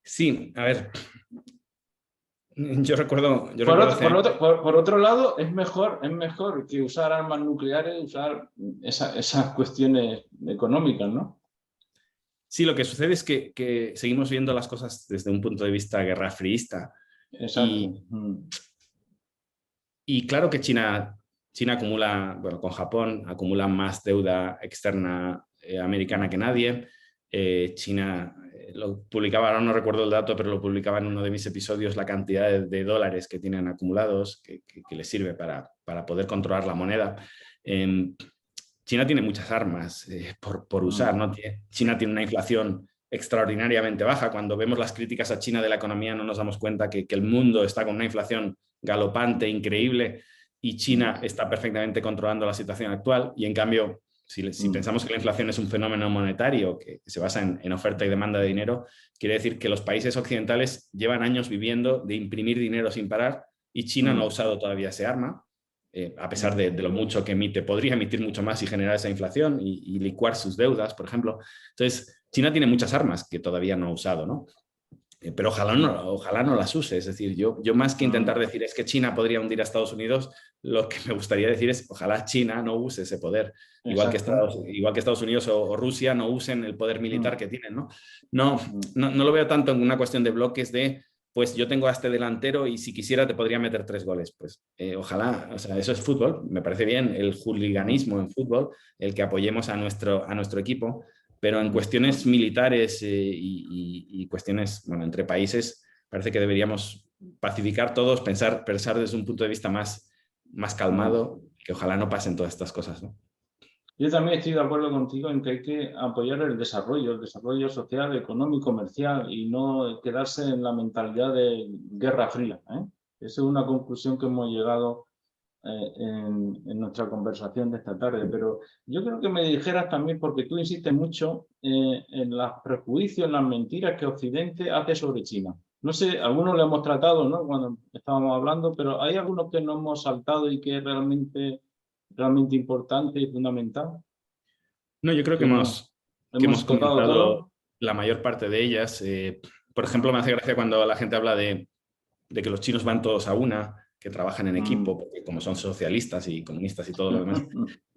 Sí, a ver, yo recuerdo por otro lado, es mejor que usar armas nucleares, usar esas cuestiones económicas, ¿no? Sí, lo que sucede es que seguimos viendo las cosas desde un punto de vista guerrafriista. Exacto. Y claro que China acumula, bueno, con Japón acumula más deuda externa americana que nadie. China, lo publicaba, ahora no recuerdo el dato, pero lo publicaba en uno de mis episodios, la cantidad de dólares que tienen acumulados, que les sirve para poder controlar la moneda. China tiene muchas armas por usar, ¿no? China tiene una inflación extraordinariamente baja. Cuando vemos las críticas a China de la economía no nos damos cuenta que el mundo está con una inflación galopante, increíble, y China está perfectamente controlando la situación actual. Y en cambio, si pensamos que la inflación es un fenómeno monetario que se basa en oferta y demanda de dinero, quiere decir que los países occidentales llevan años viviendo de imprimir dinero sin parar y China no ha usado todavía ese arma. A pesar de lo mucho que emite, podría emitir mucho más y generar esa inflación y licuar sus deudas, por ejemplo. Entonces, China tiene muchas armas que todavía no ha usado, ¿no? Pero ojalá no las use. Es decir, yo más que intentar decir es que China podría hundir a Estados Unidos, lo que me gustaría decir es ojalá China no use ese poder. Igual que Estados Unidos o Rusia no usen el poder militar que tienen, ¿no? No lo veo tanto en una cuestión de bloques de pues yo tengo a este delantero y si quisiera te podría meter 3 goles. Pues ojalá, o sea, eso es fútbol, me parece bien el hooliganismo en fútbol, el que apoyemos a nuestro equipo, pero en cuestiones militares y cuestiones, bueno, entre países, parece que deberíamos pacificar todos, pensar desde un punto de vista más calmado, que ojalá no pasen todas estas cosas, ¿no? Yo también estoy de acuerdo contigo en que hay que apoyar el desarrollo social, económico, comercial y no quedarse en la mentalidad de guerra fría, ¿eh? Esa es una conclusión que hemos llegado en nuestra conversación de esta tarde, pero yo creo que me dijeras también, porque tú insistes mucho en los prejuicios, en las mentiras que Occidente hace sobre China. No sé, algunos lo hemos tratado, ¿no? Cuando estábamos hablando, pero hay algunos que no hemos saltado y que es realmente importante y fundamental. No, yo creo que hemos tocado comentado todo. la mayor parte de ellas. Por ejemplo, me hace gracia cuando la gente habla de que los chinos van todos a una, que trabajan en equipo, porque como son socialistas y comunistas y todo lo demás.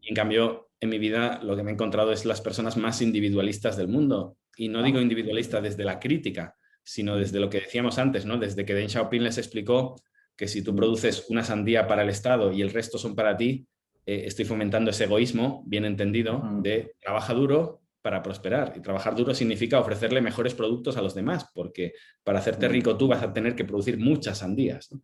Y en cambio, en mi vida lo que me he encontrado es las personas más individualistas del mundo. y no digo individualista desde la crítica, sino desde lo que decíamos antes, ¿no? Desde que Deng Xiaoping les explicó que si tú produces una sandía para el Estado y el resto son para ti, estoy fomentando ese egoísmo, bien entendido, de trabaja duro para prosperar. Y trabajar duro significa ofrecerle mejores productos a los demás, porque para hacerte rico tú vas a tener que producir muchas sandías, ¿no?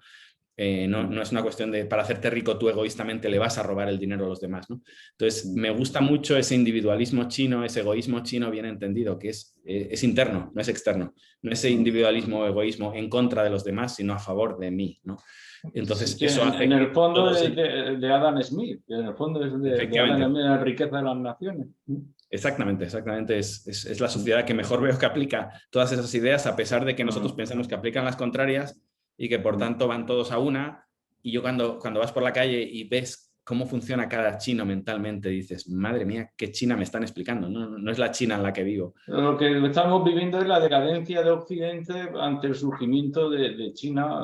No es una cuestión de para hacerte rico tú egoístamente le vas a robar el dinero a los demás, ¿no? Entonces, me gusta mucho ese individualismo chino, ese egoísmo chino bien entendido, que es interno, no es externo. No ese individualismo o egoísmo en contra de los demás, sino a favor de mí, ¿no? Entonces, Sí, eso hace en el fondo que de Adam Smith, en el fondo es de Adam efectivamente. Smith, la riqueza de las naciones. Exactamente, exactamente. Es la sociedad que mejor veo que aplica todas esas ideas, a pesar de que nosotros pensamos que aplican las contrarias y que por tanto van todos a una. Y yo cuando vas por la calle y ves cómo funciona cada chino mentalmente, dices, madre mía, ¿qué China me están explicando? No es la China en la que vivo. Lo que estamos viviendo es la decadencia de Occidente ante el surgimiento de China,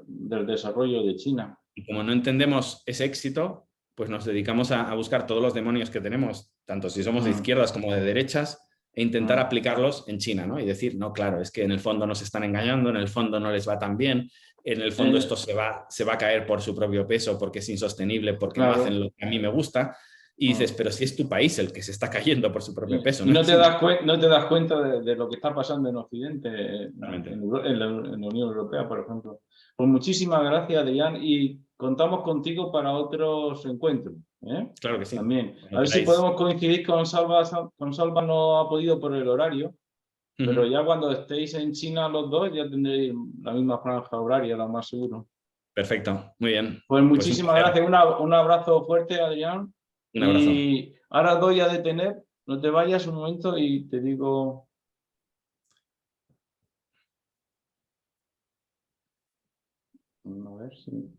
del desarrollo de China. Y como no entendemos ese éxito, pues nos dedicamos a buscar todos los demonios que tenemos, tanto si somos de izquierdas como de derechas, e intentar aplicarlos en China, ¿no? Y decir, no, claro, es que en el fondo nos están engañando, en el fondo no les va tan bien, en el fondo esto se va a caer por su propio peso, porque es insostenible, porque no hacen lo que a mí me gusta. Y dices, pero si es tu país el que se está cayendo por su propio peso, y no no es no te das cuenta de lo que está pasando en Occidente, en la Unión Europea, por ejemplo. Pues muchísimas gracias, Adrián, y contamos contigo para otros encuentros. Claro que sí. También. Cuando A ver si queráis. podemos coincidir con Salva. Con Salva no ha podido por el horario, pero ya cuando estéis en China los dos ya tendréis la misma franja horaria, lo más seguro. Perfecto, muy bien. Pues Pues un muchísimas placer. gracias, un abrazo fuerte, Adrián. Un abrazo. Y ahora doy a detener, no te vayas un momento y te digo... A ver si...